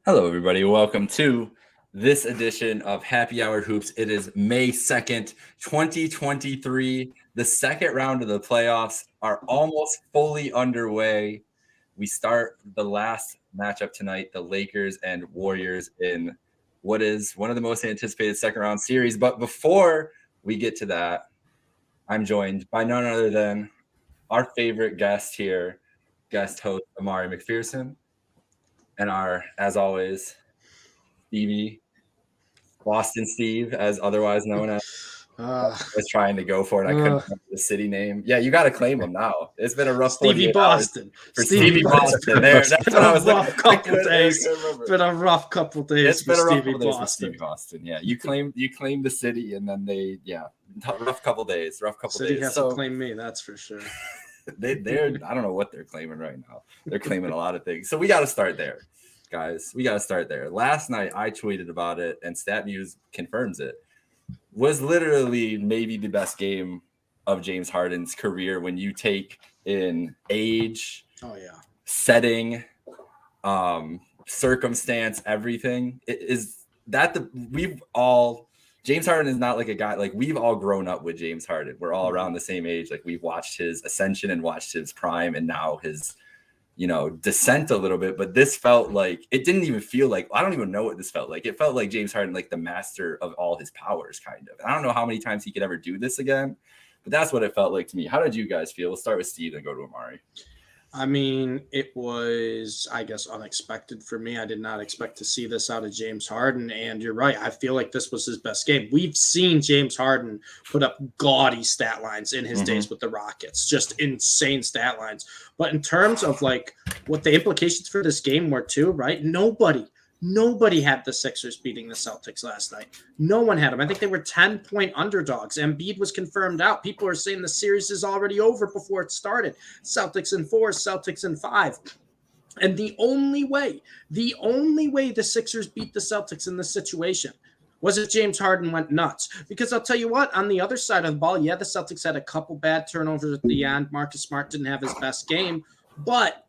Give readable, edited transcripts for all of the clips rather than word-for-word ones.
Hello, everybody. Welcome to this edition of Happy Hour Hoops. It is May 2nd, 2023. The second round of the playoffs are almost fully underway. We start the last matchup tonight, the Lakers and Warriors, in what is one of the most anticipated second round series. But before we get to that, I'm joined by none other than our favorite guest here, guest host Amari McPherson, and our, as always, Stevie, Boston Steve, as otherwise known as. I was trying to go for it. I couldn't remember the city name. Yeah, you got to claim him now. It's been a rough Stevie 48 hours Boston. for Stevie Boston. There, that's what I was looking at. It's been a rough couple days. It's been a rough Stevie couple days for Boston. Stevie Boston. Yeah, you claim the city, and then rough couple days. City hasn't claimed me, that's for sure. they're I don't know what they're claiming right now. They're claiming a lot of things. So we got to start there, guys. We got to start there. Last night I tweeted about it, and StatMuse confirms it. Was literally maybe the best game of James Harden's career when you take in age, setting, circumstance, everything. James Harden is not like a guy, like we've all grown up with James Harden. We're all around the same age. Like we've watched his ascension and watched his prime and now his descent a little bit, but this felt like it didn't even feel like, I don't even know what this felt like. It felt like James Harden, like the master of all his powers, kind of. And I don't know how many times he could ever do this again, but that's what it felt like to me. How did you guys feel? We'll start with Steve and go to Amari. I mean, it was, I guess, unexpected for me. I did not expect to see this out of James Harden. And you're right. I feel like this was his best game. We've seen James Harden put up gaudy stat lines in his days with the Rockets, just insane stat lines. But in terms of like what the implications for this game were too, right? Nobody had the Sixers beating the Celtics last night. No one had them. I think they were 10-point underdogs. Embiid was confirmed out. People are saying the series is already over before it started. Celtics in 4, Celtics in 5. And the only way the Sixers beat the Celtics in this situation was if James Harden went nuts. Because I'll tell you what, on the other side of the ball, the Celtics had a couple bad turnovers at the end. Marcus Smart didn't have his best game. But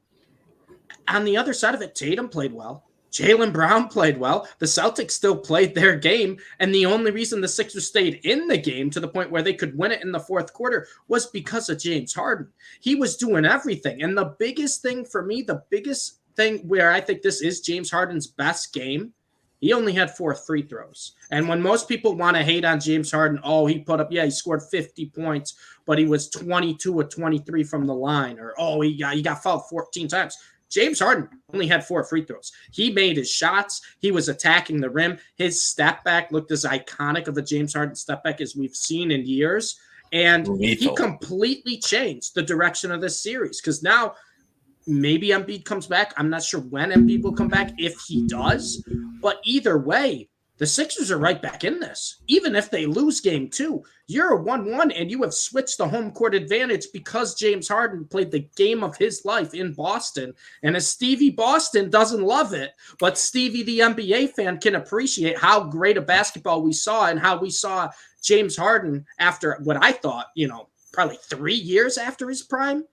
on the other side of it, Tatum played well. Jaylen Brown played well. The Celtics still played their game. And the only reason the Sixers stayed in the game to the point where they could win it in the fourth quarter was because of James Harden. He was doing everything. And the biggest thing for me, the biggest thing where I think this is James Harden's best game, he only had 4 free throws. And when most people want to hate on James Harden, he scored 50 points, but he was 22 or 23 from the line. Or, he got fouled 14 times. James Harden only had 4 free throws. He made his shots. He was attacking the rim. His step back looked as iconic of a James Harden step back as we've seen in years. And he completely changed the direction of this series because now maybe Embiid comes back. I'm not sure when Embiid will come back, if he does. But either way, the Sixers are right back in this. Even if they lose game 2, you're a 1-1 and you have switched the home court advantage because James Harden played the game of his life in Boston. And as Stevie Boston doesn't love it, but Stevie the NBA fan can appreciate how great a basketball we saw and how we saw James Harden after what I thought, probably 3 years after his prime.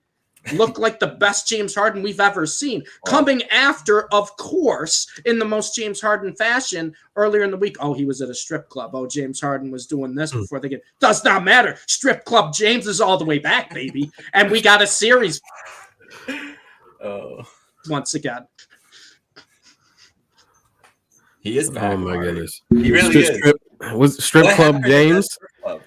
Look like the best James Harden we've ever seen. Coming after, of course, in the most James Harden fashion earlier in the week. Oh, he was at a strip club. Oh, James Harden was doing this before they get. Does not matter. Strip club James is all the way back, baby. And we got a series. Once again. He is back. Oh, my goodness. He really is. Was strip club James?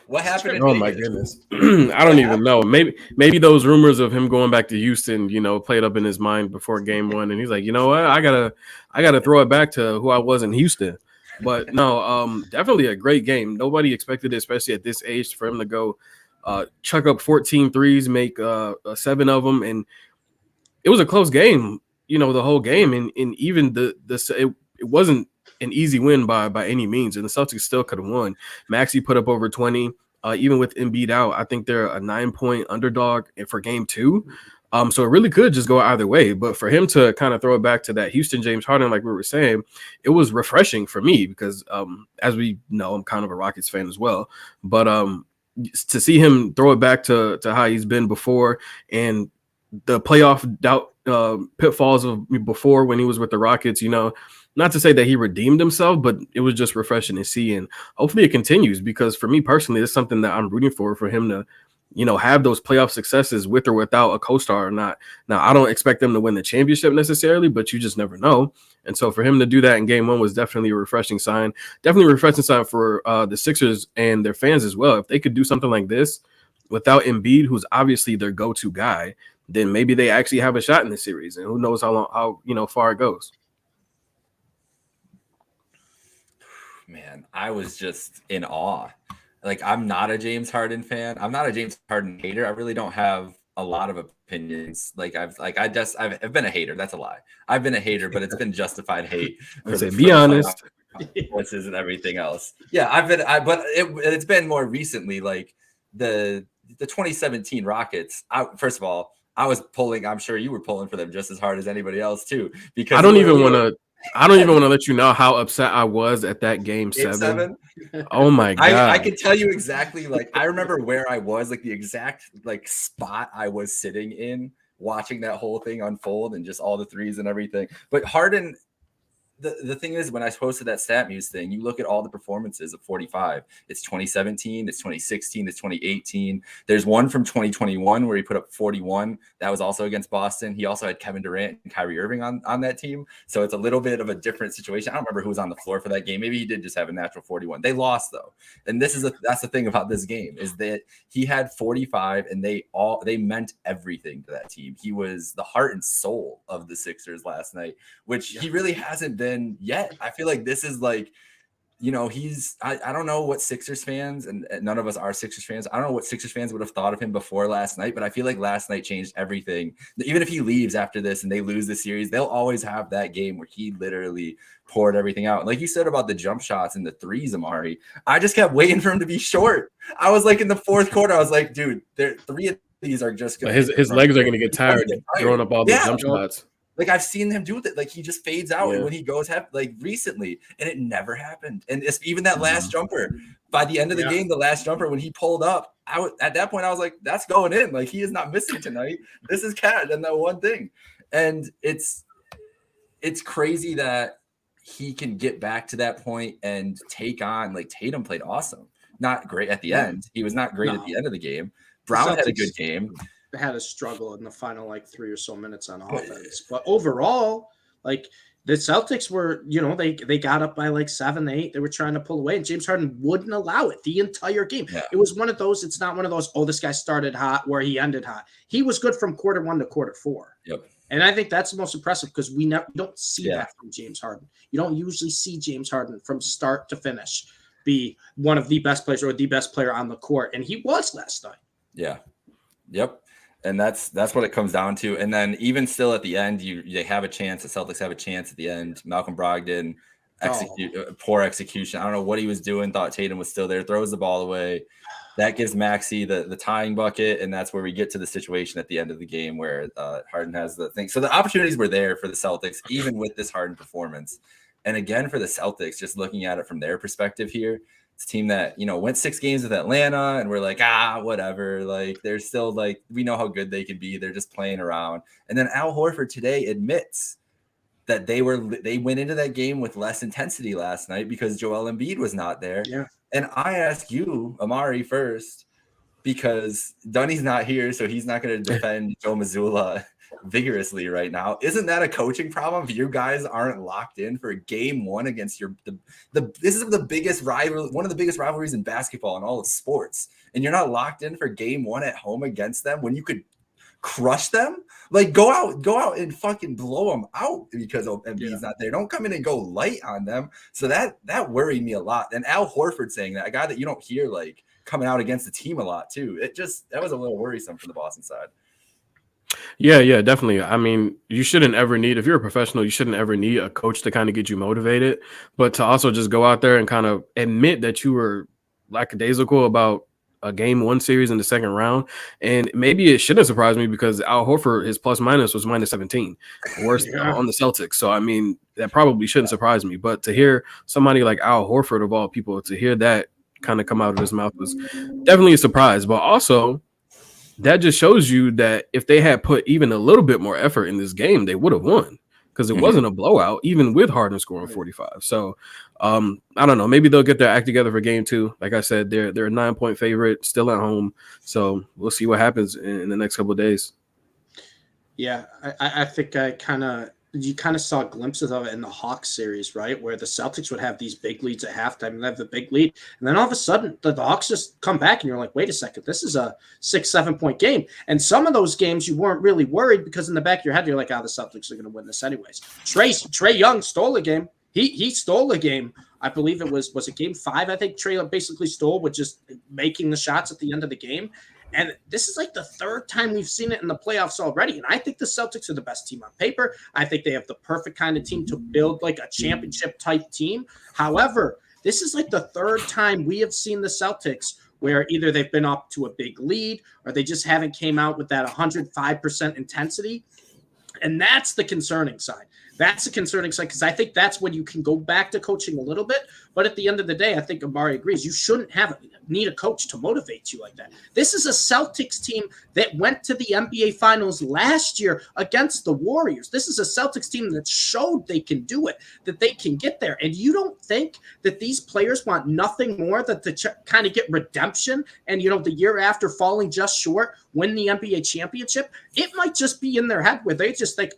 What happened? Oh my goodness, I don't even know. Maybe those rumors of him going back to Houston, played up in his mind before game 1, and he's like, you know what, I gotta throw it back to who I was in Houston. But no, definitely a great game. Nobody expected it, especially at this age, for him to go chuck up 14 threes, make 7 of them, and it was a close game. The whole game, and even it wasn't an easy win by any means, and the Celtics still could have won. Maxey put up over 20, even with Embiid out. I think they're a 9-point underdog for game 2. So it really could just go either way. But for him to kind of throw it back to that Houston James Harden, like we were saying, it was refreshing for me because, as we know, I'm kind of a Rockets fan as well. But to see him throw it back to how he's been before, and the playoff doubt pitfalls of before when he was with the Rockets. Not to say that he redeemed himself, but it was just refreshing to see, and hopefully it continues, because for me personally, it's something that I'm rooting for him to, have those playoff successes with or without a co-star or not. Now, I don't expect them to win the championship necessarily, but you just never know. And so for him to do that in game one was definitely a refreshing sign. Definitely a refreshing sign for the Sixers and their fans as well. If they could do something like this without Embiid, who's obviously their go-to guy, then maybe they actually have a shot in the series. And who knows how far it goes. Man, I was just in awe. Like, I'm not a James Harden fan. I'm not a James Harden hater. I really don't have a lot of opinions. I've been a hater. That's a lie. I've been a hater, but it's been justified hate. Be honest. And everything else. Yeah, but it's been more recently, like the 2017 Rockets. First of all, I was pulling. I'm sure you were pulling for them just as hard as anybody else too. Because I don't even want to let you know how upset I was at that game 7. Oh my God. I can tell you exactly, like, I remember where I was, like the exact like spot I was sitting in watching that whole thing unfold and just all the threes and everything. But Harden, the thing is, when I posted that stat muse thing, you look at all the performances of 45. It's 2017, it's 2016, it's 2018. There's one from 2021 where he put up 41. That was also against Boston. He also had Kevin Durant and Kyrie Irving on that team. So it's a little bit of a different situation. I don't remember who was on the floor for that game. Maybe he did just have a natural 41. They lost though. And that's the thing about this game, is that he had 45 and they meant everything to that team. He was the heart and soul of the Sixers last night, which he really hasn't been yet. I feel like this is like, I don't know what Sixers fans, and none of us are Sixers fans, I don't know what Sixers fans would have thought of him before last night, but I feel like last night changed everything. Even if he leaves after this and they lose the series, they'll always have that game where he literally poured everything out. Like you said about the jump shots and the threes, Amari, I just kept waiting for him to be short. I was like, in the fourth quarter, I was like, dude, 3 of these are just going to his legs are going to get tired throwing up all the jump shots. Like, I've seen him do that. Like, he just fades out when he goes recently, and it never happened. And it's even that last jumper, by the end of the game, the last jumper, when he pulled up, at that point, I was like, that's going in. Like, he is not missing tonight. This is Cat and that one thing. And it's crazy that he can get back to that point and take on, like, Tatum played awesome. Not great at the end. He was not great at the end of the game. Brown had a good game. Had a struggle in the final 3 or so minutes on offense, but overall, like, the Celtics were, they got up by 7-8. They were trying to pull away, and James Harden wouldn't allow it the entire game. Yeah. It was one of those. It's not one of those, oh, this guy started hot where he ended hot. He was good from quarter 1 to quarter 4. Yep. And I think that's the most impressive, because we don't see that from James Harden. You don't usually see James Harden from start to finish be one of the best players or the best player on the court, and he was last night. Yeah. Yep. And that's what it comes down to. And then even still at the end, they have a chance. The Celtics have a chance at the end. Malcolm Brogdon, poor execution. I don't know what he was doing. Thought Tatum was still there. Throws the ball away. That gives Maxey the tying bucket, and that's where we get to the situation at the end of the game where Harden has the thing. So the opportunities were there for the Celtics, even with this Harden performance. And again, for the Celtics, just looking at it from their perspective here, it's a team that, went 6 games with Atlanta, and we're like, whatever. Like, they're still like, we know how good they can be. They're just playing around. And then Al Horford today admits that they went into that game with less intensity last night because Joel Embiid was not there. Yeah. And I ask you, Amari, first, because Dunny's not here, so he's not going to defend Joe Mazzulla vigorously right now. Isn't that a coaching problem if you guys aren't locked in for game 1 against this is the biggest rival, one of the biggest rivalries in basketball and all of sports, and you're not locked in for game 1 at home against them when you could crush them? Like, go out and fucking blow them out because Embiid's not there. Don't come in and go light on them. So that worried me a lot. And Al Horford saying that, a guy that you don't hear like coming out against the team a lot too. That was a little worrisome from the Boston side. Yeah, definitely. I mean, you shouldn't ever need, if you're a professional, you shouldn't ever need a coach to kind of get you motivated, but to also just go out there and kind of admit that you were lackadaisical about a game 1 series in the second round. And maybe it shouldn't surprise me because Al Horford, his plus minus was minus 17, worst on the Celtics. So, I mean, that probably shouldn't surprise me. But to hear somebody like Al Horford, of all people, to hear that kind of come out of his mouth was definitely a surprise. But also, that just shows you that if they had put even a little bit more effort in this game, they would have won because it wasn't a blowout, even with Harden scoring 45. So I don't know. Maybe they'll get their act together for game 2. Like I said, they're a 9-point favorite, still at home. So we'll see what happens in the next couple of days. Yeah, I think you kind of saw glimpses of it in the Hawks series, right? Where the Celtics would have these big leads at halftime and they have the big lead. And then all of a sudden the Hawks just come back and you're like, wait a second, this is a 6-7 point game. And some of those games you weren't really worried because in the back of your head, you're like, the Celtics are going to win this anyways. Trae Young stole a game. He stole a game. I believe it was it game 5? I think Trae basically stole with just making the shots at the end of the game. And this is like the 3rd time we've seen it in the playoffs already. And I think the Celtics are the best team on paper. I think they have the perfect kind of team to build like a championship type team. However, this is like the 3rd time we have seen the Celtics where either they've been up to a big lead or they just haven't came out with that 105% intensity. And that's the concerning side. That's the concerning side because I think that's when you can go back to coaching a little bit. But at the end of the day, I think Amari agrees. You shouldn't need a coach to motivate you like that. This is a Celtics team that went to the NBA Finals last year against the Warriors. This is a Celtics team that showed they can do it, that they can get there. And you don't think that these players want nothing more than to kind of get redemption and, the year after falling just short, win the NBA championship? It might just be in their head where they just think,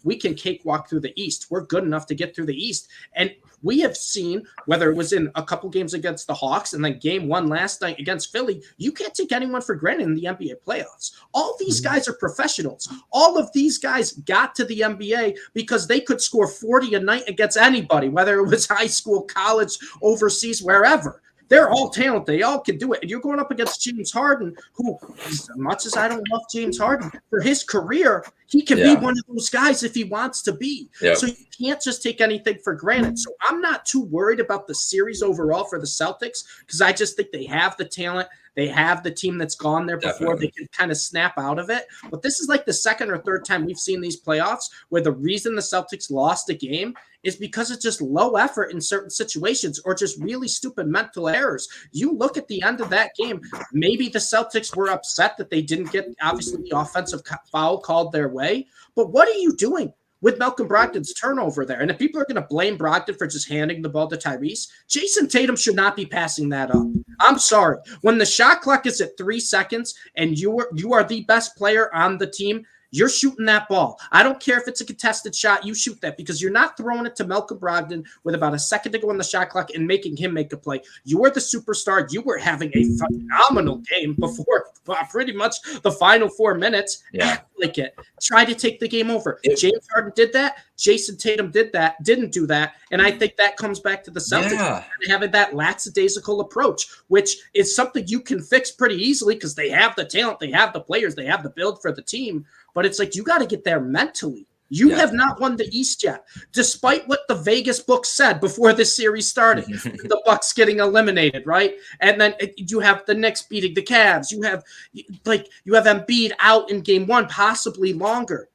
we can cakewalk through the East. We're good enough to get through the East. And we have seen, whether it was in a couple games against the Hawks and then game 1 last night against Philly, you can't take anyone for granted in the NBA playoffs. All these guys are professionals. All of these guys got to the NBA because they could score 40 a night against anybody, whether it was high school, college, overseas, wherever. They're all talented. They all can do it. And you're going up against James Harden, who, as much as I don't love James Harden, for his career, he can be one of those guys if he wants to be. Yep. So you can't just take anything for granted. So I'm not too worried about the series overall for the Celtics because I just think they have the talent. They have the team that's gone there before. Definitely. They can kind of snap out of it. But this is like the 2nd or 3rd time we've seen these playoffs where the reason the Celtics lost a game is because it's just low effort in certain situations or just really stupid mental errors. You look at the end of that game, maybe the Celtics were upset that they didn't get, obviously, the offensive foul called their way. But what are you doing with Malcolm Brogdon's turnover there? And if people are going to blame Brogdon for just handing the ball to Tyrese, Jason Tatum should not be passing that up. I'm sorry. When the shot clock is at 3 seconds and you are the best player on the team, you're shooting that ball. I don't care if it's a contested shot. You shoot that because you're not throwing it to Malcolm Brogdon with about a second to go on the shot clock and making him make a play. You are the superstar. You were having a phenomenal game before pretty much the final 4 minutes. Act like it. Try to take the game over. James Harden did that. Jason Tatum didn't do that. And I think that comes back to the Celtics having that lackadaisical approach, which is something you can fix pretty easily because they have the talent, they have the players, they have the build for the team. But it's like you got to get there mentally. You have not won the East yet, despite what the Vegas books said before this series started. The Bucks getting eliminated, right? And then you have the Knicks beating the Cavs. You have Embiid out in game 1, possibly longer.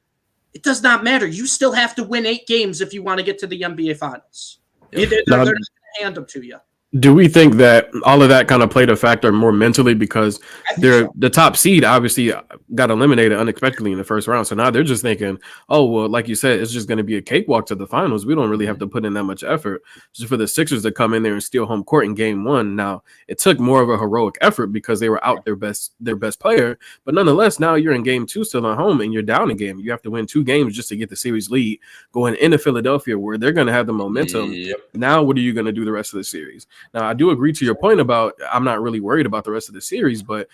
It does not matter. You still have to win 8 games if you want to get to the NBA Finals. They're not going to hand them to you. Do we think that all of that kind of played a factor more mentally because the top seed obviously got eliminated unexpectedly in the first round? So now they're just thinking, oh, well, like you said, it's just going to be a cakewalk to the finals. We don't really have to put in that much effort just for the Sixers to come in there and steal home court in game 1. Now, it took more of a heroic effort because they were out their best player. But nonetheless, now you're in game 2 still at home and you're down a game. You have to win 2 games just to get the series lead going into Philadelphia where they're going to have the momentum. Now, what are you going to do the rest of the series? Now, I do agree to your point about I'm not really worried about the rest of the series, but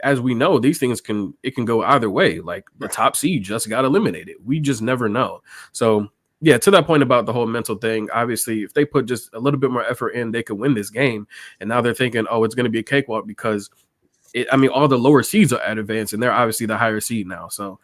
as we know, these things can go either way. Like the top seed just got eliminated. We just never know. So, yeah, to that point about the whole mental thing, obviously, if they put just a little bit more effort in, they could win this game. And now they're thinking, oh, it's going to be a cakewalk because, all the lower seeds are at advance, and they're obviously the higher seed now. So,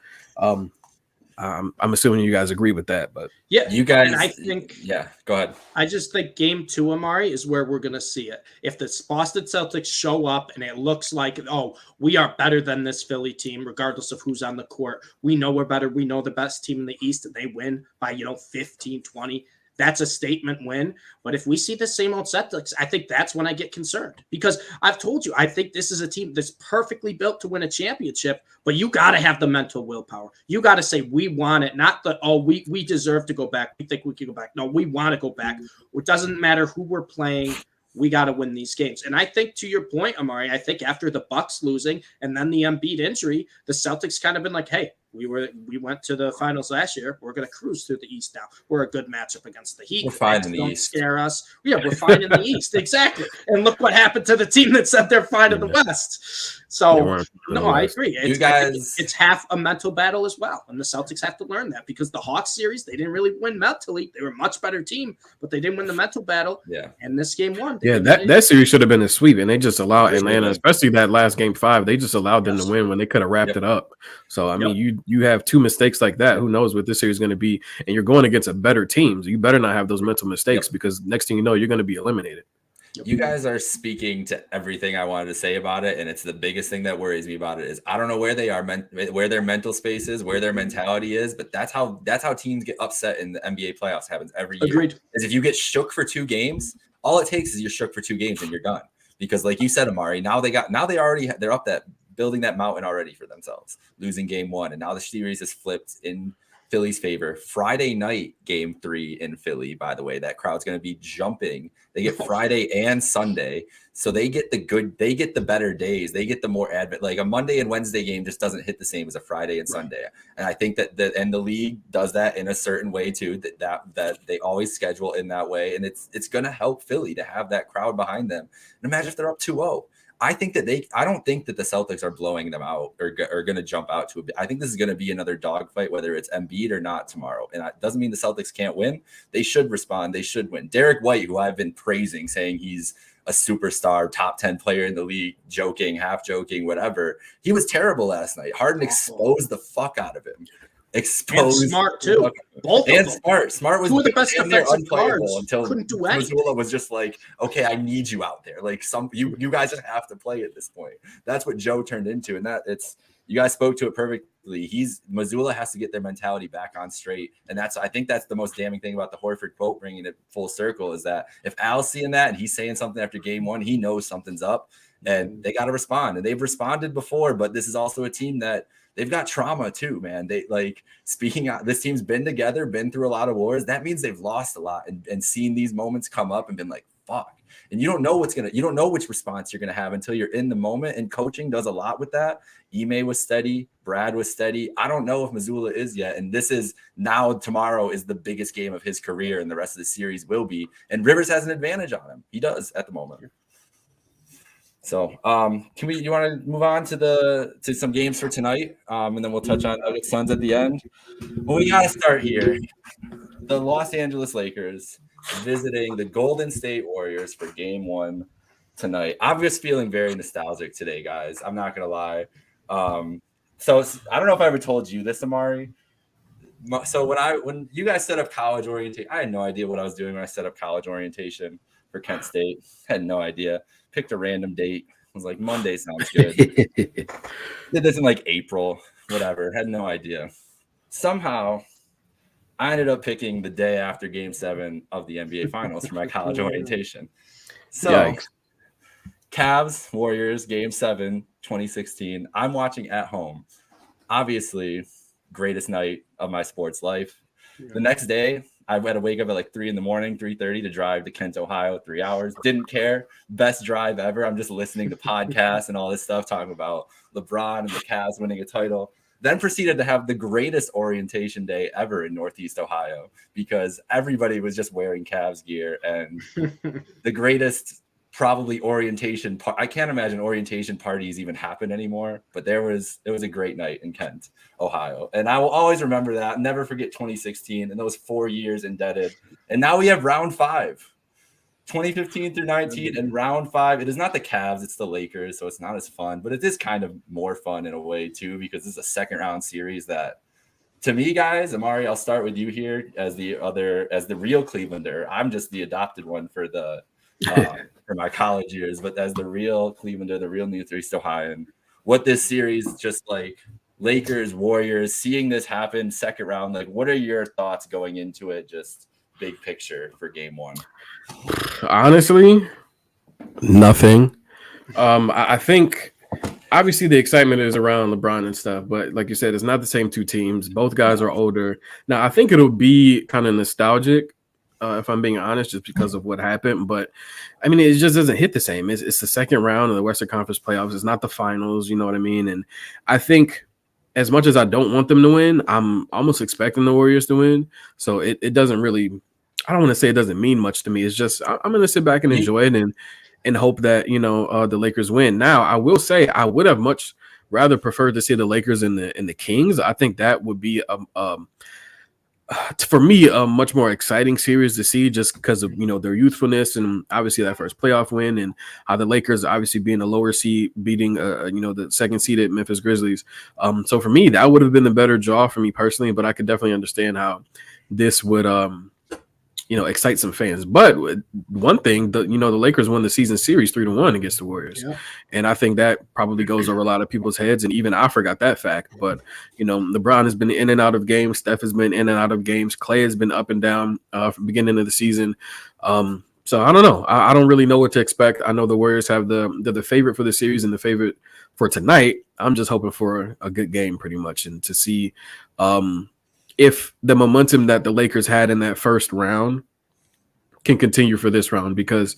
I'm assuming you guys agree with that, but you guys. And I think, go ahead. I just think game 2, Amari, is where we're going to see it. If the Boston Celtics show up and it looks like, oh, we are better than this Philly team, regardless of who's on the court. We know we're better. We know the best team in the East, and they win by 15, 20. that's a statement win. But if we see the same old Celtics, I think that's when I get concerned, because I've told you, I think this is a team that's perfectly built to win a championship, but you got to have the mental willpower. You got to say, we want it, not that, oh, we deserve to go back. We think we can go back. No, we want to go back. It doesn't matter who we're playing. We got to win these games. And I think, to your point, Amari, I think after the Bucks losing and then the Embiid injury, the Celtics kind of been like, hey, we went to the finals last year. We're going to cruise through the East now. We're a good matchup against the Heat. We're fine in the East. Scare us. Yeah, we're fine in the East. Exactly. And look what happened to the team that said they're fine in the West. So, no, I agree. It's half a mental battle as well. And the Celtics have to learn that, because the Hawks series, they didn't really win mentally. They were a much better team, but they didn't win the mental battle. Yeah. And this game won. That series should have been a sweep, and they just allowed Atlanta, especially that last game 5, they just allowed them to win when they could have wrapped it up. So, I mean, you have 2 mistakes like that. Who knows what this series is going to be? And you're going against a better team. So you better not have those mental mistakes, because next thing you know, you're going to be eliminated. You guys are speaking to everything I wanted to say about it, and it's the biggest thing that worries me about it is I don't know where they are, where their mental space is, where their mentality is, but that's how teams get upset in the NBA playoffs. Happens every year. Agreed. Is if you get shook for 2 games, all it takes is you're shook for 2 games and you're done. Because like you said, Amari, they're up that building that mountain already for themselves, losing game 1, and now the series is flipped in Philly's favor. Friday night, game 3 in Philly, by the way, that crowd's going to be jumping. They get Friday and Sunday. So they get the better days. They get the more like a Monday and Wednesday game just doesn't hit the same as a Friday and Sunday. And I think that the league does that in a certain way too, that they always schedule in that way. And it's going to help Philly to have that crowd behind them. And imagine if they're up 2-0. I don't think that the Celtics are blowing them out or going to jump out to I think this is going to be another dogfight, whether it's Embiid or not tomorrow. And it doesn't mean the Celtics can't win. They should respond. They should win. Derek White, who I've been praising, saying he's a superstar, top 10 player in the league, joking, half joking, whatever. He was terrible last night. Harden exposed the fuck out of him. Exposed and Smart too. Both and Smart was the best defensive guards. until couldn't do anything. Mazzulla was just like, okay, I need you out there. Like you guys just have to play at this point. That's what Joe turned into, and you guys spoke to it perfectly. Mazzulla has to get their mentality back on straight, and I think that's the most damning thing about the Horford quote, bringing it full circle, is that if Al's seeing that and he's saying something after game 1, he knows something's up, and they got to respond, and they've responded before. But this is also a team that they've got trauma too, man. They this team's been together, been through a lot of wars. That means they've lost a lot and seen these moments come up and been like, fuck. And you don't know which response you're going to have until you're in the moment. And coaching does a lot with that. Ime was steady. Brad was steady. I don't know if Mazzulla is yet. And tomorrow is the biggest game of his career, and the rest of the series will be. And Rivers has an advantage on him. He does at the moment. So, you want to move on to some games for tonight, and then we'll touch on Nuggets Suns at the end. Well, we got to start here. The Los Angeles Lakers visiting the Golden State Warriors for Game 1 tonight. I'm just feeling very nostalgic today, guys. I'm not gonna lie. So I don't know if I ever told you this, Amari. So when you guys set up college orientation, I had no idea what I was doing when I set up college orientation for Kent State. Had no idea. Picked a random date. I was like, Monday sounds good. Did this in like April, whatever. Had no idea. Somehow, I ended up picking the day after Game 7 of the NBA Finals for my college orientation. So, yikes. Cavs, Warriors, Game 7, 2016. I'm watching at home. Obviously, greatest night of my sports life. Yeah. The next day, I had to wake up at like 3 a.m, 3:30 to drive to Kent, Ohio, 3 hours. Didn't care. Best drive ever. I'm just listening to podcasts and all this stuff, talking about LeBron and the Cavs winning a title. Then proceeded to have the greatest orientation day ever in Northeast Ohio, because everybody was just wearing Cavs gear, and the greatest probably orientation. I can't imagine orientation parties even happen anymore, but it was a great night in Kent, Ohio. And I will always remember that. Never forget 2016 and those 4 years indebted. And now we have round 5, 2015 through 19 and round 5. It is not the Cavs, it's the Lakers. So it's not as fun, but it is kind of more fun in a way too, because this is a second round series that, to me, guys, Amari, I'll start with you here as the real Clevelander. I'm just the adopted one for for my college years, but as the real Clevelander, the real Northeast Ohioan, what this series, just like Lakers, Warriors, seeing this happen second round, like what are your thoughts going into it? Just big picture for game one? Honestly, nothing. I think obviously the excitement is around LeBron and stuff, but like you said, it's not the same two teams. Both guys are older. Now, I think it'll be kind of nostalgic, if I'm being honest, just because of what happened. But I mean, it just doesn't hit the same. It's the second round of the Western Conference playoffs. It's not the finals. You know what I mean? And I think as much as I don't want them to win, I'm almost expecting the Warriors to win. So it doesn't really, I don't want to say it doesn't mean much to me. It's just I'm going to sit back and enjoy it and hope that, the Lakers win. Now, I will say I would have much rather preferred to see the Lakers and the Kings. I think that would be for me a much more exciting series to see, just because of their youthfulness and obviously that first playoff win, and how the Lakers obviously being a lower seed beating the second seeded Memphis Grizzlies. So for me, that would have been a better draw for me personally, but I could definitely understand how this would excite some fans. But one thing, the Lakers won the season series 3-1 against the Warriors. Yeah. And I think that probably goes over a lot of people's heads. And even I forgot that fact. But, LeBron has been in and out of games. Steph has been in and out of games. Clay has been up and down from the beginning of the season. So I don't know. I don't really know what to expect. I know the Warriors have the favorite for the series and the favorite for tonight. I'm just hoping for a good game pretty much, and to see if the momentum that the Lakers had in that first round can continue for this round, because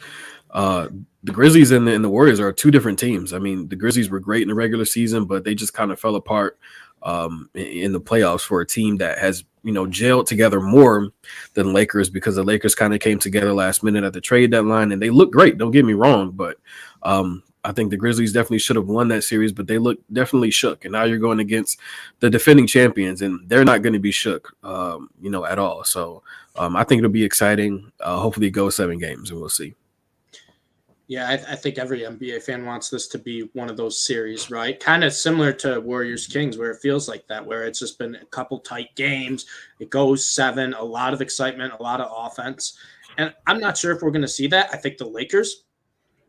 the Grizzlies and the Warriors are two different teams. I mean, the Grizzlies were great in the regular season, but they just kind of fell apart in the playoffs for a team that has, gelled together more than the Lakers, because the Lakers kind of came together last minute at the trade deadline, and they look great. Don't get me wrong, but I think the Grizzlies definitely should have won that series, but they look definitely shook. And now you're going against the defending champions, and they're not going to be shook, at all. So I think it'll be exciting. Hopefully it goes 7 games, and we'll see. Yeah, I think every NBA fan wants this to be one of those series, right? Kind of similar to Warriors-Kings, where it feels like that, where it's just been a couple tight games. It goes 7, a lot of excitement, a lot of offense. And I'm not sure if we're going to see that. I think the Lakers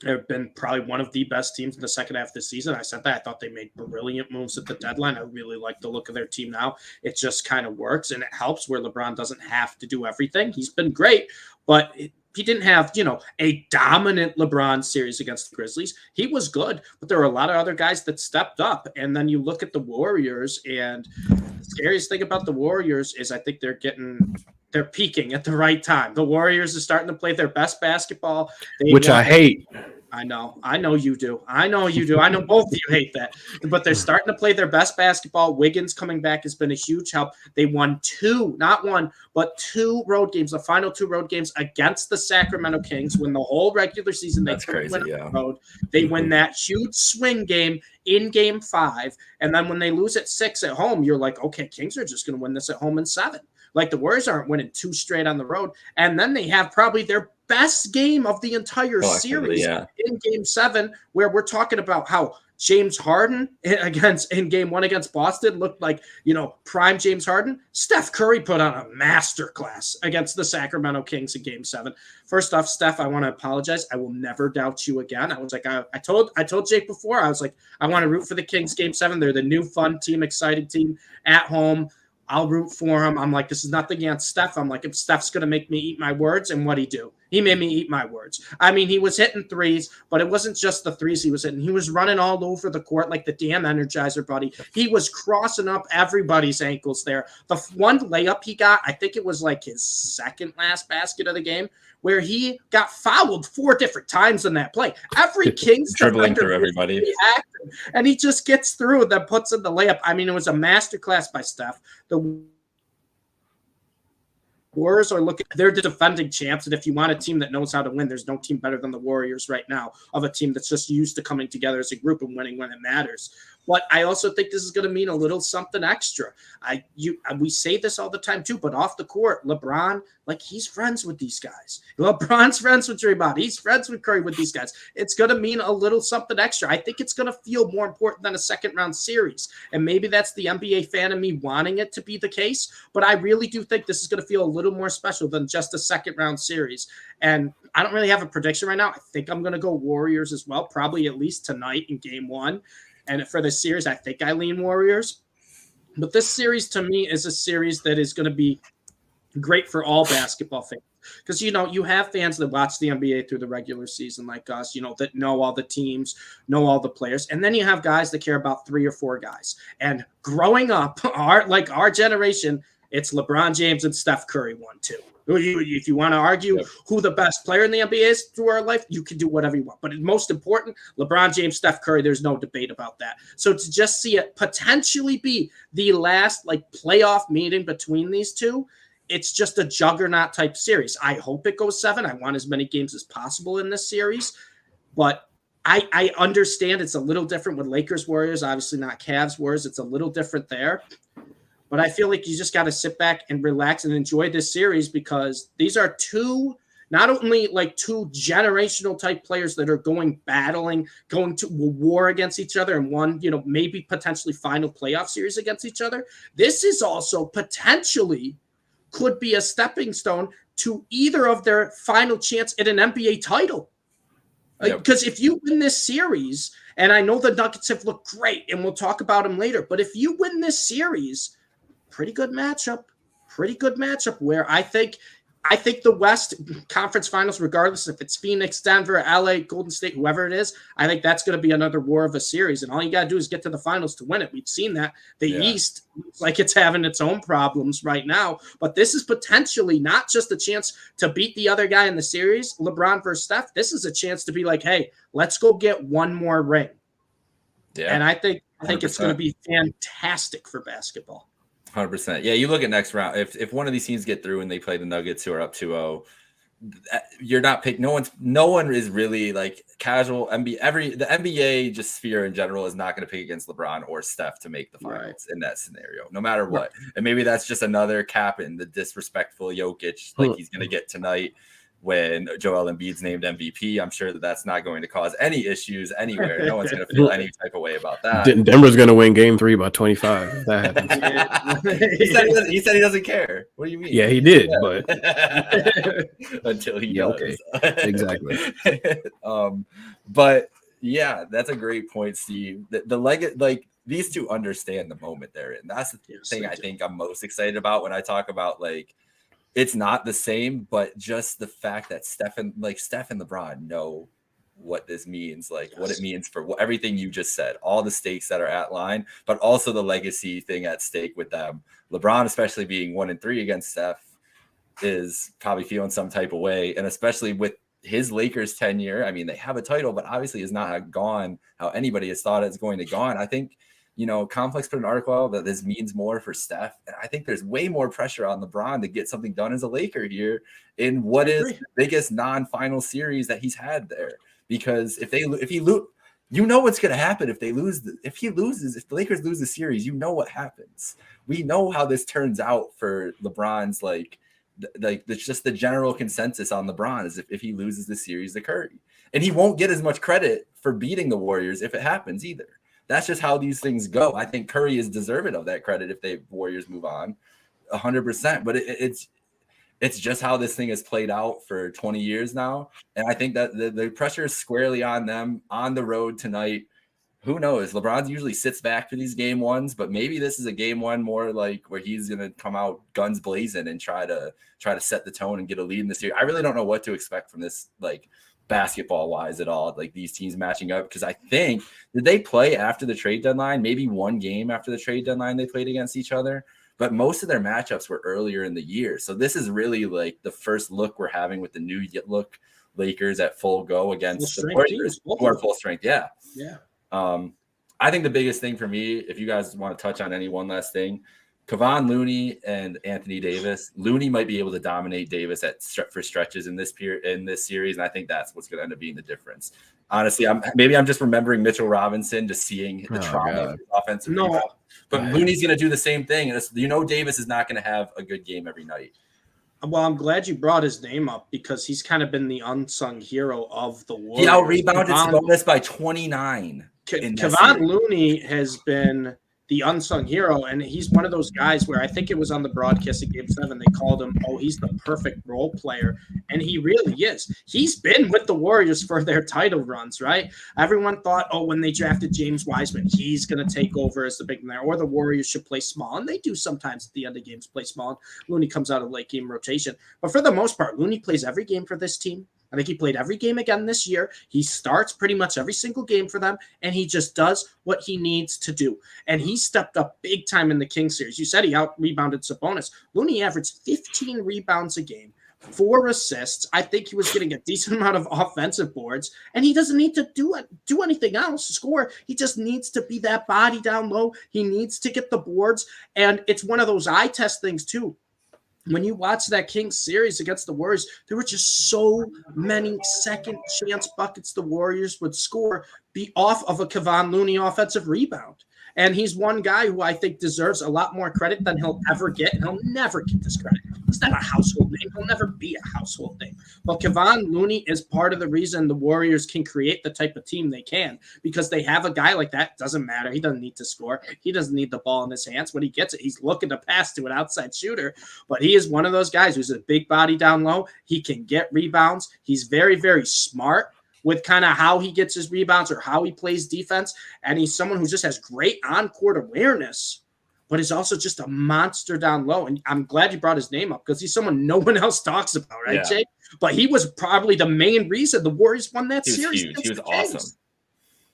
have been probably one of the best teams in the second half of the season. I said that. I thought they made brilliant moves at the deadline. I really like the look of their team now. It just kind of works, and it helps where LeBron doesn't have to do everything. He's been great, but he didn't have, a dominant LeBron series against the Grizzlies. He was good, but there were a lot of other guys that stepped up. And then you look at the Warriors, and the scariest thing about the Warriors is I think they're peaking at the right time. The Warriors are starting to play their best basketball. Which I hate. I know you do. I know both of you hate that. But they're starting to play their best basketball. Wiggins coming back has been a huge help. They won 2, not 1, but 2 road games, the final 2 road games against the Sacramento Kings. When the whole regular season they win on the road. They win that huge swing game in game 5. And then when they lose at 6 at home, you're like, okay, Kings are just going to win this at home in 7. Like, the Warriors aren't winning 2 straight on the road. And then they have probably their best game of the entire series in game 7, where we're talking about how James Harden in game 1 against Boston looked like, prime James Harden. Steph Curry put on a masterclass against the Sacramento Kings in game 7. First off, Steph, I want to apologize. I will never doubt you again. I was like, I told Jake before, I was like, I want to root for the Kings game 7. They're the new fun team, exciting team at home. I'll root for him. I'm like, this is nothing against Steph. I'm like, if Steph's going to make me eat my words, and what'd he do? He made me eat my words. I mean, he was hitting threes, but it wasn't just the threes he was hitting. He was running all over the court like the damn Energizer Buddy. He was crossing up everybody's ankles there. The one layup he got, I think it was like his second last basket of the game, where he got fouled 4 different times in that play. Every Kings dribbling through everybody. And he just gets through and then puts in the layup. I mean, it was a masterclass by Steph. The Warriors they're the defending champs. And if you want a team that knows how to win, there's no team better than the Warriors right now, of a team that's just used to coming together as a group and winning when it matters. But I also think this is going to mean a little something extra. We say this all the time too, but off the court, LeBron, he's friends with these guys. LeBron's friends with Draymond. He's friends with Curry with these guys. It's going to mean a little something extra. I think it's going to feel more important than a second round series. And maybe that's the NBA fan in me wanting it to be the case. But I really do think this is going to feel a little more special than just a second round series. And I don't really have a prediction right now. I think I'm going to go Warriors as well, probably at least tonight in game 1. And for the series, I think I lean Warriors. But this series, to me, is a series that is going to be great for all basketball fans. Because, you have fans that watch the NBA through the regular season like us, that know all the teams, know all the players. And then you have guys that care about 3 or 4 guys. And growing up, our generation, it's LeBron James and Steph Curry 1, 2. If you want to argue who the best player in the NBA is through our life, you can do whatever you want. But most important, LeBron James, Steph Curry, there's no debate about that. So to just see it potentially be the last playoff meeting between these two, it's just a juggernaut type series. I hope it goes 7. I want as many games as possible in this series. But I understand it's a little different with Lakers Warriors, obviously not Cavs Warriors. It's a little different there. But I feel like you just got to sit back and relax and enjoy this series because these are not only 2 generational type players that are going to war against each other and one, maybe potentially final playoff series against each other. This is also potentially could be a stepping stone to either of their final chance at an NBA title. Because if you win this series, and I know the Nuggets have looked great, and we'll talk about them later, but if you win this series, pretty good matchup where I think the West Conference Finals, regardless if it's Phoenix, Denver, LA, Golden State, whoever it is, I think that's going to be another war of a series. And all you got to do is get to the finals to win it. We've seen that. The East looks like it's having its own problems right now. But this is potentially not just a chance to beat the other guy in the series, LeBron versus Steph. This is a chance to be like, hey, let's go get one more ring. Yeah. And I think it's going to be fantastic for basketball. 100%. Yeah, you look at next round. If one of these teams get through and they play the Nuggets who are up 2-0, you're not pick. No one is really casual NBA. The NBA just sphere in general is not going to pick against LeBron or Steph to make the finals in that scenario, no matter what. And maybe that's just another cap in the disrespectful Jokic he's going to get tonight. When Joel Embiid's named MVP, I'm sure that's not going to cause any issues anywhere. No one's going to feel any type of way about that. Denver's going to win Game 3 by 25 if that happens. He said he doesn't care. What do you mean? Yeah, he did, but until he does. Okay. Exactly. But yeah, that's a great point, Steve. These two understand the moment they're in. That's the thing I think I'm most excited about when I talk about it's not the same, but just the fact that Steph and LeBron know what this means, what it means for everything you just said, all the stakes that are at line, but also the legacy thing at stake with them. LeBron, especially being 1-3 against Steph, is probably feeling some type of way. And especially with his Lakers tenure, I mean, they have a title, but obviously has not gone how anybody has thought it's going to go. And I think, Complex put an article out that this means more for Steph. And I think there's way more pressure on LeBron to get something done as a Laker here in what is the biggest non-final series that he's had there. Because if he lose, what's going to happen if they lose. If the Lakers lose the series, what happens. We know how this turns out for LeBron's just the general consensus on LeBron is if he loses the series to Curry. And he won't get as much credit for beating the Warriors if it happens either. That's just how these things go. I think Curry is deserving of that credit if the Warriors move on 100%. But it's just how this thing has played out for 20 years now. And I think that the pressure is squarely on them on the road tonight. Who knows? LeBron usually sits back for these game ones, but maybe this is a game one more where he's going to come out guns blazing and try to set the tone and get a lead in this year. I really don't know what to expect from this, basketball wise at all, these teams matching up, because I think did they play after the trade deadline? Maybe one game after the trade deadline they played against each other, but most of their matchups were earlier in the year. So this is really the first look we're having with the new look Lakers at full go against the Warriors who are full strength. Yeah. I think the biggest thing for me, if you guys want to touch on any one last thing, Kevon Looney and Anthony Davis. Looney might be able to dominate Davis for stretches in this series, and I think that's what's going to end up being the difference. Honestly, I'm just remembering Mitchell Robinson, just seeing the trauma of his offensive rebound. But Looney's going to do the same thing, and Davis is not going to have a good game every night. Well, I'm glad you brought his name up because he's kind of been the unsung hero of the Warriors. He out-rebounded Sabonis by 29. Kevon Looney has been the unsung hero. And he's one of those guys where I think it was on the broadcast of Game 7, they called him, oh, he's the perfect role player. And he really is. He's been with the Warriors for their title runs, right? Everyone thought, oh, when they drafted James Wiseman, he's going to take over as the big man, or the Warriors should play small. And they do sometimes at the end of games play small. Looney comes out of late game rotation. But for the most part, Looney plays every game for this team. I think he played every game again this year. He starts pretty much every single game for them, and he just does what he needs to do. And he stepped up big time in the Kings series. You said he out-rebounded Sabonis. Looney averaged 15 rebounds a game, 4 assists. I think he was getting a decent amount of offensive boards, and he doesn't need to do anything else to score. He just needs to be that body down low. He needs to get the boards, and it's one of those eye test things too. When you watch that Kings series against the Warriors, there were just so many second chance buckets the Warriors would score be off of a Kevon Looney offensive rebound. And he's one guy who I think deserves a lot more credit than he'll ever get, and he'll never get this credit. He's not a household name. He'll never be a household name. But Kevon Looney is part of the reason the Warriors can create the type of team they can, because they have a guy like that. Doesn't matter. He doesn't need to score. He doesn't need the ball in his hands. When he gets it, he's looking to pass to an outside shooter. But he is one of those guys who's a big body down low. He can get rebounds. He's very, very smart with kind of how he gets his rebounds or how he plays defense. And he's someone who just has great on-court awareness, but is also just a monster down low. And I'm glad you brought his name up because he's someone no one else talks about, right, Yeah. Jake? But he was probably the main reason the Warriors won that He was series. huge. He was awesome.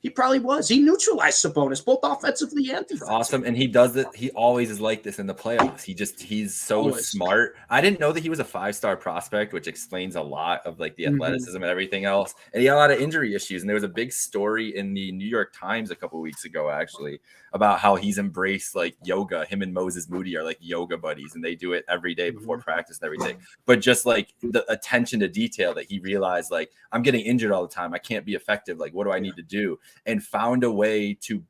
He probably was. He neutralized Sabonis, both offensively and defensively. Awesome. And he does it. He always is like this in the playoffs. He's so Always. smart. I didn't know that he was a 5-star prospect, which explains a lot of like the athleticism and everything else. And he had a lot of injury issues. And there was a big story in the New York Times a couple of weeks ago, actually, about how he's embraced like yoga. Him and Moses Moody are like yoga buddies, and they do it every day before practice and everything. But just like the attention to detail that he realized, like, I'm getting injured all the time. I can't be effective. Like, what do I need to do? And found a way to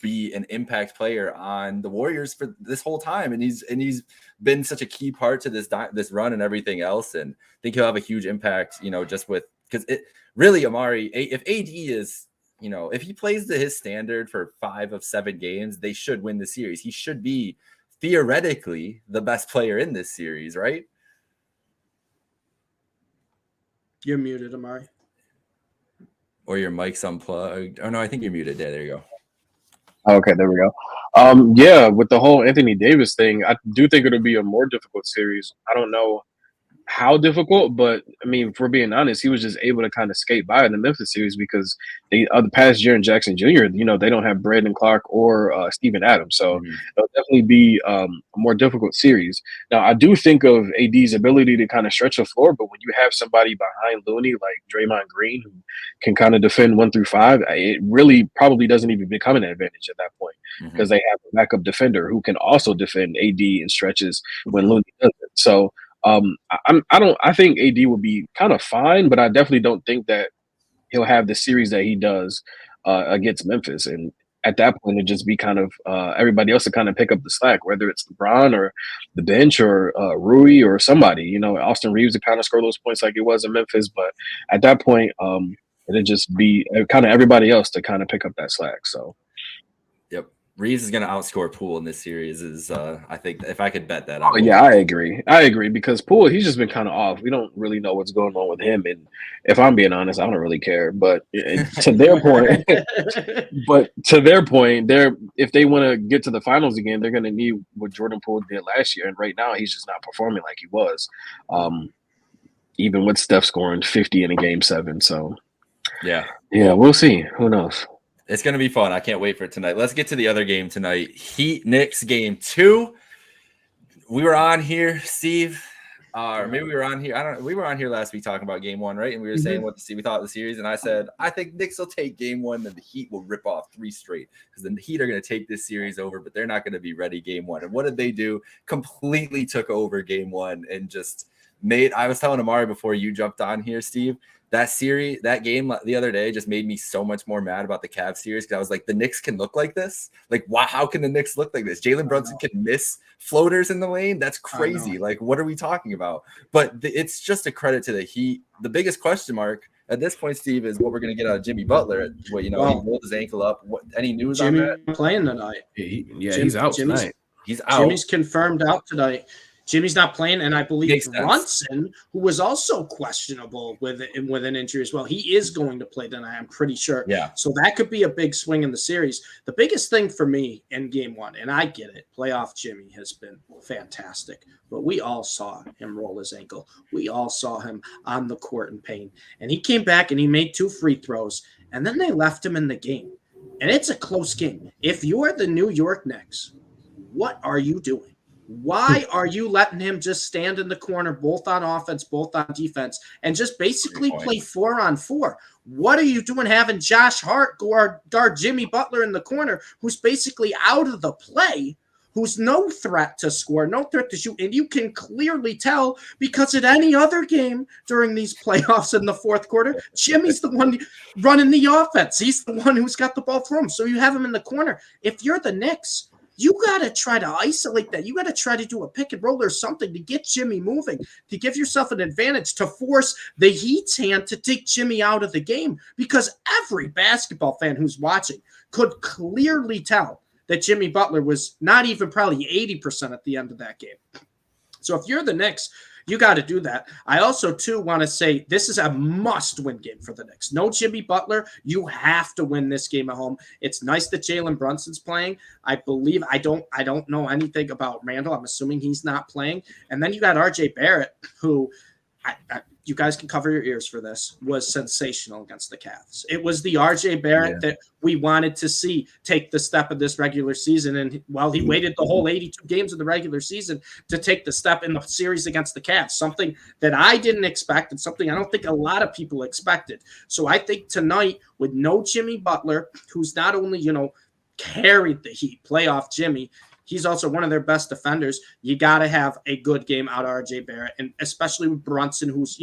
be an impact player on the Warriors for this whole time. And he's been such a key part to this run and everything else. And I think he'll have a huge impact, just with, because it really, Amari, if AD is, if he plays to his standard for 5 of 7 games, they should win the series. He should be theoretically the best player in this series, right? You're muted, Amari. Or your mic's unplugged. Oh no, I think you're muted. There you go. Okay, there we go. Yeah, with the whole Anthony Davis thing, I do think it'll be a more difficult series. I don't know how difficult, but I mean, if we're being honest, he was just able to kind of skate by in the Memphis series because the past Jaren Jackson Jr., they don't have Brandon Clark or Steven Adams. So it'll definitely be a more difficult series. Now, I do think of AD's ability to kind of stretch the floor, but when you have somebody behind Looney like Draymond Green who can kind of defend 1 through 5, it really probably doesn't even become an advantage at that point because they have a backup defender who can also defend AD in stretches when Looney doesn't. So I think AD will be kind of fine, but I definitely don't think that he'll have the series that he does against Memphis. And at that point, it'd just be kind of everybody else to kind of pick up the slack, whether it's LeBron or the bench or Rui or somebody. Austin Reeves to kind of score those points like it was in Memphis. But at that point, it'd just be kind of everybody else to kind of pick up that slack. So, yep. Reeves is going to outscore Poole in this series. I think if I could bet that, I would. Yeah, I agree because Poole, he's just been kind of off. We don't really know what's going on with him, and if I'm being honest, I don't really care. But to their point, if they want to get to the finals again, they're going to need what Jordan Poole did last year, and right now he's just not performing like he was, even with Steph scoring 50 in a game 7. So yeah, we'll see. Who knows? It's going to be fun. I can't wait for it tonight. Let's get to the other game tonight. Heat-Knicks game 2. We were on here, Steve, or maybe we were on here. We were on here last week talking about game 1, right? And we were saying what we thought of the series. And I said, I think Knicks will take game 1, then the Heat will rip off 3 straight because the Heat are going to take this series over, but they're not going to be ready game 1. And what did they do? Completely took over game 1 and just I was telling Amari before you jumped on here, Steve, that series, that game the other day just made me so much more mad about the Cavs series because I was like, the Knicks can look like this. Like, why? How can the Knicks look like this? Jalen Brunson can miss floaters in the lane. That's crazy. Like, what are we talking about? But it's just a credit to the Heat. The biggest question mark at this point, Steve, is what we're going to get out of Jimmy Butler. He rolled his ankle up. Any news on that? Playing tonight. He's out tonight. He's out. Jimmy's confirmed out tonight. Jimmy's not playing, and I believe Brunson, who was also questionable with an injury as well, he is going to play tonight, I'm pretty sure. Yeah. So that could be a big swing in the series. The biggest thing for me in game one, and I get it, playoff Jimmy has been fantastic, but we all saw him roll his ankle. We all saw him on the court in pain. And he came back and he made 2 free throws, and then they left him in the game. And it's a close game. If you're the New York Knicks, what are you doing? Why are you letting him just stand in the corner, both on offense, both on defense, and just basically play 4-on-4? What are you doing having Josh Hart guard Jimmy Butler in the corner, who's basically out of the play, who's no threat to score, no threat to shoot? And you can clearly tell because at any other game during these playoffs in the fourth quarter, Jimmy's the one running the offense. He's the one who's got the ball through him. So you have him in the corner. If you're the Knicks, you got to try to isolate that. You got to try to do a pick and roll or something to get Jimmy moving, to give yourself an advantage, to force the Heat's hand to take Jimmy out of the game, because every basketball fan who's watching could clearly tell that Jimmy Butler was not even probably 80% at the end of that game. So if you're the Knicks, you got to do that. I also, too, want to say this is a must-win game for the Knicks. No Jimmy Butler. You have to win this game at home. It's nice that Jalen Brunson's playing. I believe I don't know anything about Randall. I'm assuming he's not playing. And then you got RJ Barrett, who you guys can cover your ears for this, was sensational against the Cavs. It was the RJ Barrett that we wanted to see take the step of this regular season. And while he waited the whole 82 games of the regular season to take the step in the series against the Cavs, something that I didn't expect and something I don't think a lot of people expected. So I think tonight, with no Jimmy Butler, who's not only, carried the Heat, playoff Jimmy, he's also one of their best defenders. You got to have a good game out of RJ Barrett, and especially with Brunson, who's,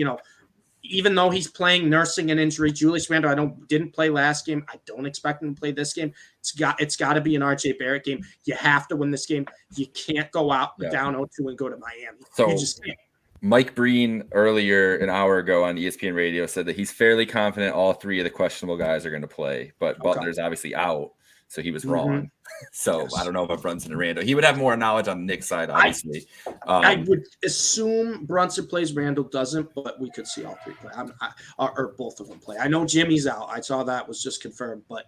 even though he's nursing an injury, Julius Randle, didn't play last game. I don't expect him to play this game. It's got to be an RJ Barrett game. You have to win this game. You can't go out down 0-2 and go to Miami. So you just can't. Mike Breen earlier, an hour ago on ESPN Radio, said that he's fairly confident all 3 of the questionable guys are going to play, but Butler's obviously out. So he was wrong. So I don't know about Brunson and Randall. He would have more knowledge on the Knicks side, obviously. I would assume Brunson plays, Randall doesn't, but we could see all 3 play, or both of them play. I know Jimmy's out. I saw that was just confirmed, but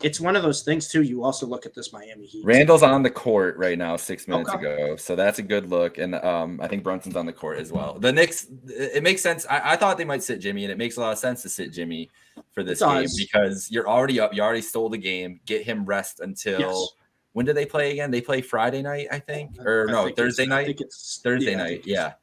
it's one of those things too. You also look at this Miami Heat. Randall's on the court right now 6 minutes ago, so that's a good look. And I think Brunson's on the court as well. The Knicks, it makes sense. I thought they might sit Jimmy, and it makes a lot of sense to sit Jimmy for this game because you're already up. You already stole the game. Get him rest until when do they play again? They play Friday night, I think, Thursday night. I think it's Thursday night. Yeah.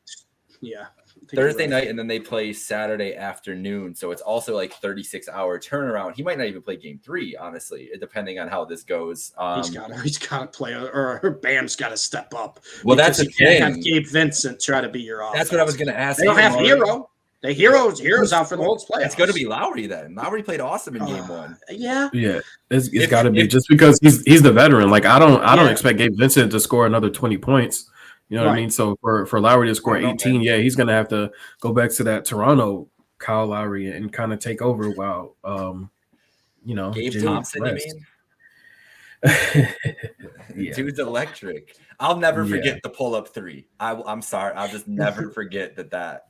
Thursday night, and then they play Saturday afternoon. So it's also like 36-hour turnaround. He might not even play game 3, honestly, depending on how this goes. He's got to play, or Bam's got to step up. Well, that's the thing. Have Gabe Vincent try to be your offense. That's what I was going to ask. They don't have Hero. The hero's out for the whole playoffs. It's going to be Lowry then. Lowry played awesome in game 1. Yeah. It's got to be just because he's the veteran. Like I don't expect Gabe Vincent to score another 20 points. You know what I mean? So for Lowry to score 18, he's going to have to go back to that Toronto Kyle Lowry and kind of take over while Gabe Thompson, you mean? Dude's electric. I'll never forget the pull-up 3. I'm sorry. I'll just never forget that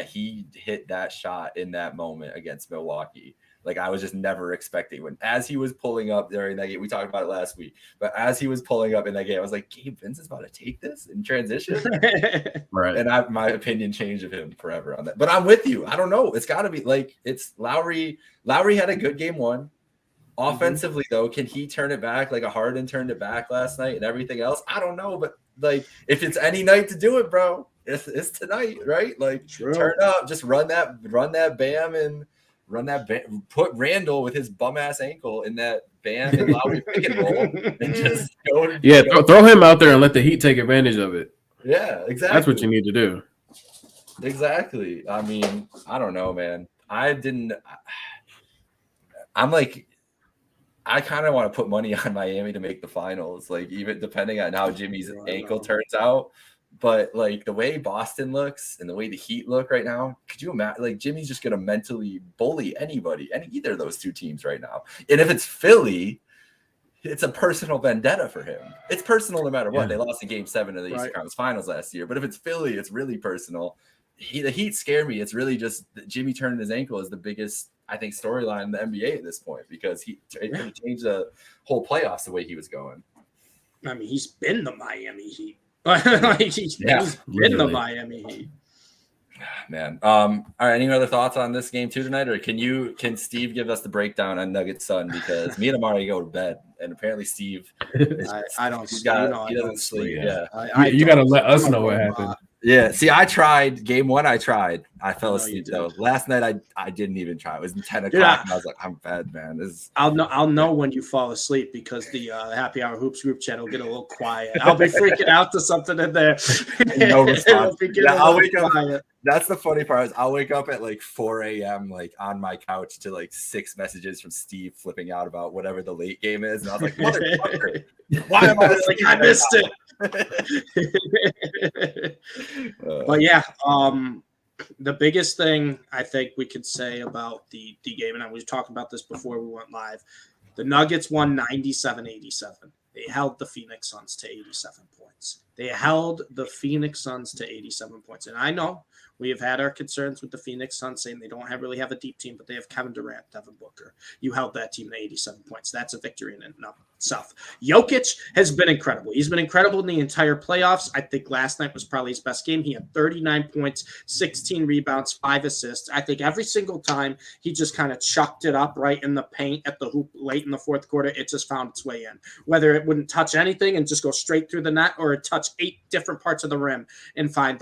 he hit that shot in that moment against Milwaukee. Like I was just never expecting as he was pulling up during that game. We talked about it last week, but as he was pulling up in that game, I was like, Gabe Vincent's about to take this in transition. Right. And my opinion changed of him forever on that. But I'm with you. I don't know. It's got to be like it's Lowry. Lowry had a good game 1. Offensively, though, can he turn it back like a Harden turned it back last night and everything else? I don't know. But like, if it's any night to do it, bro, it's tonight, right? Like, turn up, just run that Bam and put Randall with his bum ass ankle in that Bam and Lowry pick and roll, and just go. Throw him out there and let the Heat take advantage of it. Yeah, exactly. That's what you need to do. Exactly. I mean, I don't know, man. I'm like, I kind of want to put money on Miami to make the finals, like even depending on how Jimmy's ankle turns out. But like the way Boston looks and the way the Heat look right now, could you imagine? Like Jimmy's just gonna mentally bully anybody, either of those two teams right now. And if it's Philly, it's a personal vendetta for him. It's personal no matter what. They lost in Game 7 of the Eastern Conference Finals last year. But if it's Philly, it's really personal. The Heat scare me. It's really just Jimmy turning his ankle is the biggest, I think, storyline in the NBA at this point, because it changed the whole playoffs the way he was going. I mean, he's been the Miami Heat. He's been the Miami Heat. Man. All right. Any other thoughts on this game too tonight, or can Steve give us the breakdown on Nuggets Sun? Because me and Amari go to bed, and apparently Steve, I don't. He doesn't sleep. Yeah. You got to let us know what happened. Yeah. See, I tried Game 1. I fell asleep though. Last night I didn't even try. It was 10 o'clock, and I was like, I'm bad, man. I'll know when you fall asleep, because the Happy Hour Hoops group chat will get a little quiet. I'll be freaking out to something in there. No response. I'll wake up. That's the funny part, is I'll wake up at like 4 a.m. like on my couch to like 6 messages from Steve flipping out about whatever the late game is, and I was like, motherfucker, why am I like, I missed it? But yeah, the biggest thing I think we could say about the game, and I was talking about this before we went live, the Nuggets won 97-87. They held the Phoenix Suns to 87 points. And I know we have had our concerns with the Phoenix Suns, saying they don't really have a deep team, but they have Kevin Durant, Devin Booker. You held that team to 87 points. That's a victory in and of itself. Jokic has been incredible. He's been incredible in the entire playoffs. I think last night was probably his best game. He had 39 points, 16 rebounds, 5 assists. I think every single time he just kind of chucked it up right in the paint at the hoop late in the fourth quarter, it just found its way in. Whether it wouldn't touch anything and just go straight through the net, or it touch 8 different parts of the rim and find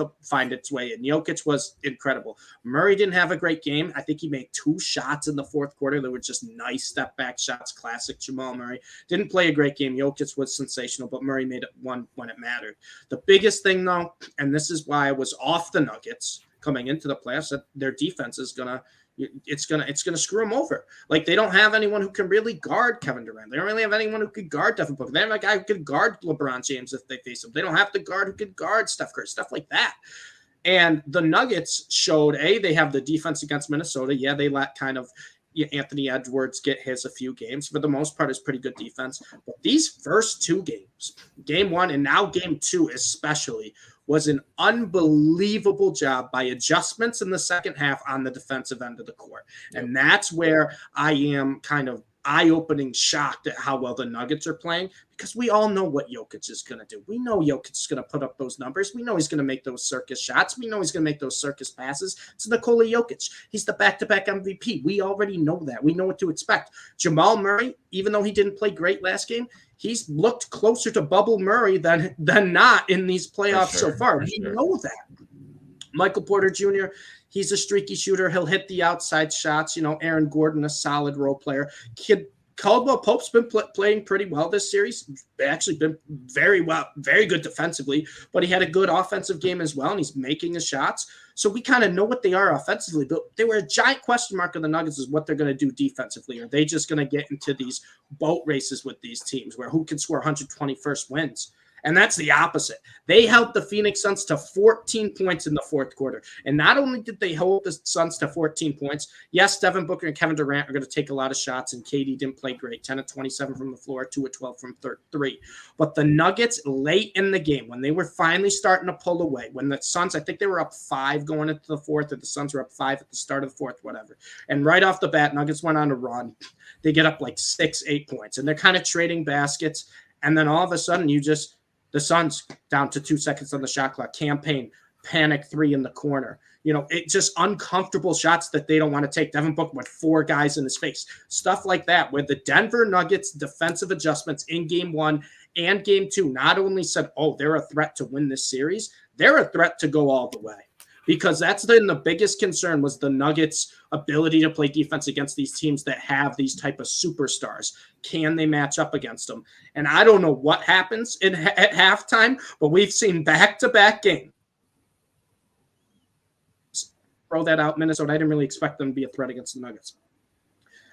its way in. Jokic was incredible. Murray didn't have a great game. I think he made 2 shots in the fourth quarter that were just nice step back shots, classic Jamal Murray. Didn't play a great game. Jokic was sensational, but Murray made it one when it mattered. The biggest thing though, and this is why I was off the Nuggets coming into the playoffs, that their defense is gonna screw them over. Like, they don't have anyone who can really guard Kevin Durant. They don't really have anyone who could guard Devin Booker. They don't have a guy who could guard LeBron James if they face him. They don't have the guard who could guard Steph Curry, stuff like that. And the Nuggets showed, they have the defense against Minnesota. Yeah, they let kind of Anthony Edwards get his a few games. For the most part, it's pretty good defense. But these first 2 games, Game 1 and now Game 2 especially, was an unbelievable job by adjustments in the second half on the defensive end of the court. Yep. And that's where I am kind of eye-opening shocked at how well the Nuggets are playing, because we all know what Jokic is going to do. We know Jokic is going to put up those numbers. We know he's going to make those circus shots. We know he's going to make those circus passes. It's Nikola Jokic. He's the back-to-back MVP. We already know that. We know what to expect. Jamal Murray, even though he didn't play great last game, he's looked closer to bubble Murray than not in these playoffs so far. We know that. Michael Porter Jr., he's a streaky shooter. He'll hit the outside shots. Aaron Gordon, a solid role player. Caldwell Pope's been playing pretty well this series. Actually been very good defensively, but he had a good offensive game as well, and he's making his shots. So we kind of know what they are offensively, but they were a giant question mark on the Nuggets is what they're going to do defensively. Are they just going to get into these boat races with these teams where who can score 121st wins? And that's the opposite. They held the Phoenix Suns to 14 points in the fourth quarter. And not only did they hold the Suns to 14 points, yes, Devin Booker and Kevin Durant are going to take a lot of shots, and KD didn't play great, 10 of 27 from the floor, 2 of 12 from 3. But the Nuggets late in the game, when they were finally starting to pull away, when the Suns, I think they were up 5 going into the fourth, or the Suns were up 5 at the start of the fourth, whatever. And right off the bat, Nuggets went on a run. They get up like 6, 8 points, and they're kind of trading baskets. And then all of a sudden, the Suns down to 2 seconds on the shot clock, campaign, panic 3 in the corner. It just uncomfortable shots that they don't want to take. Devin Booker with 4 guys in his face. Stuff like that, where the Denver Nuggets defensive adjustments in Game 1 and Game 2 not only said, they're a threat to win this series, they're a threat to go all the way. Because that's been the biggest concern, was the Nuggets' ability to play defense against these teams that have these type of superstars. Can they match up against them? And I don't know what happens at halftime, but we've seen back-to-back games throw that out. Minnesota, I didn't really expect them to be a threat against the Nuggets.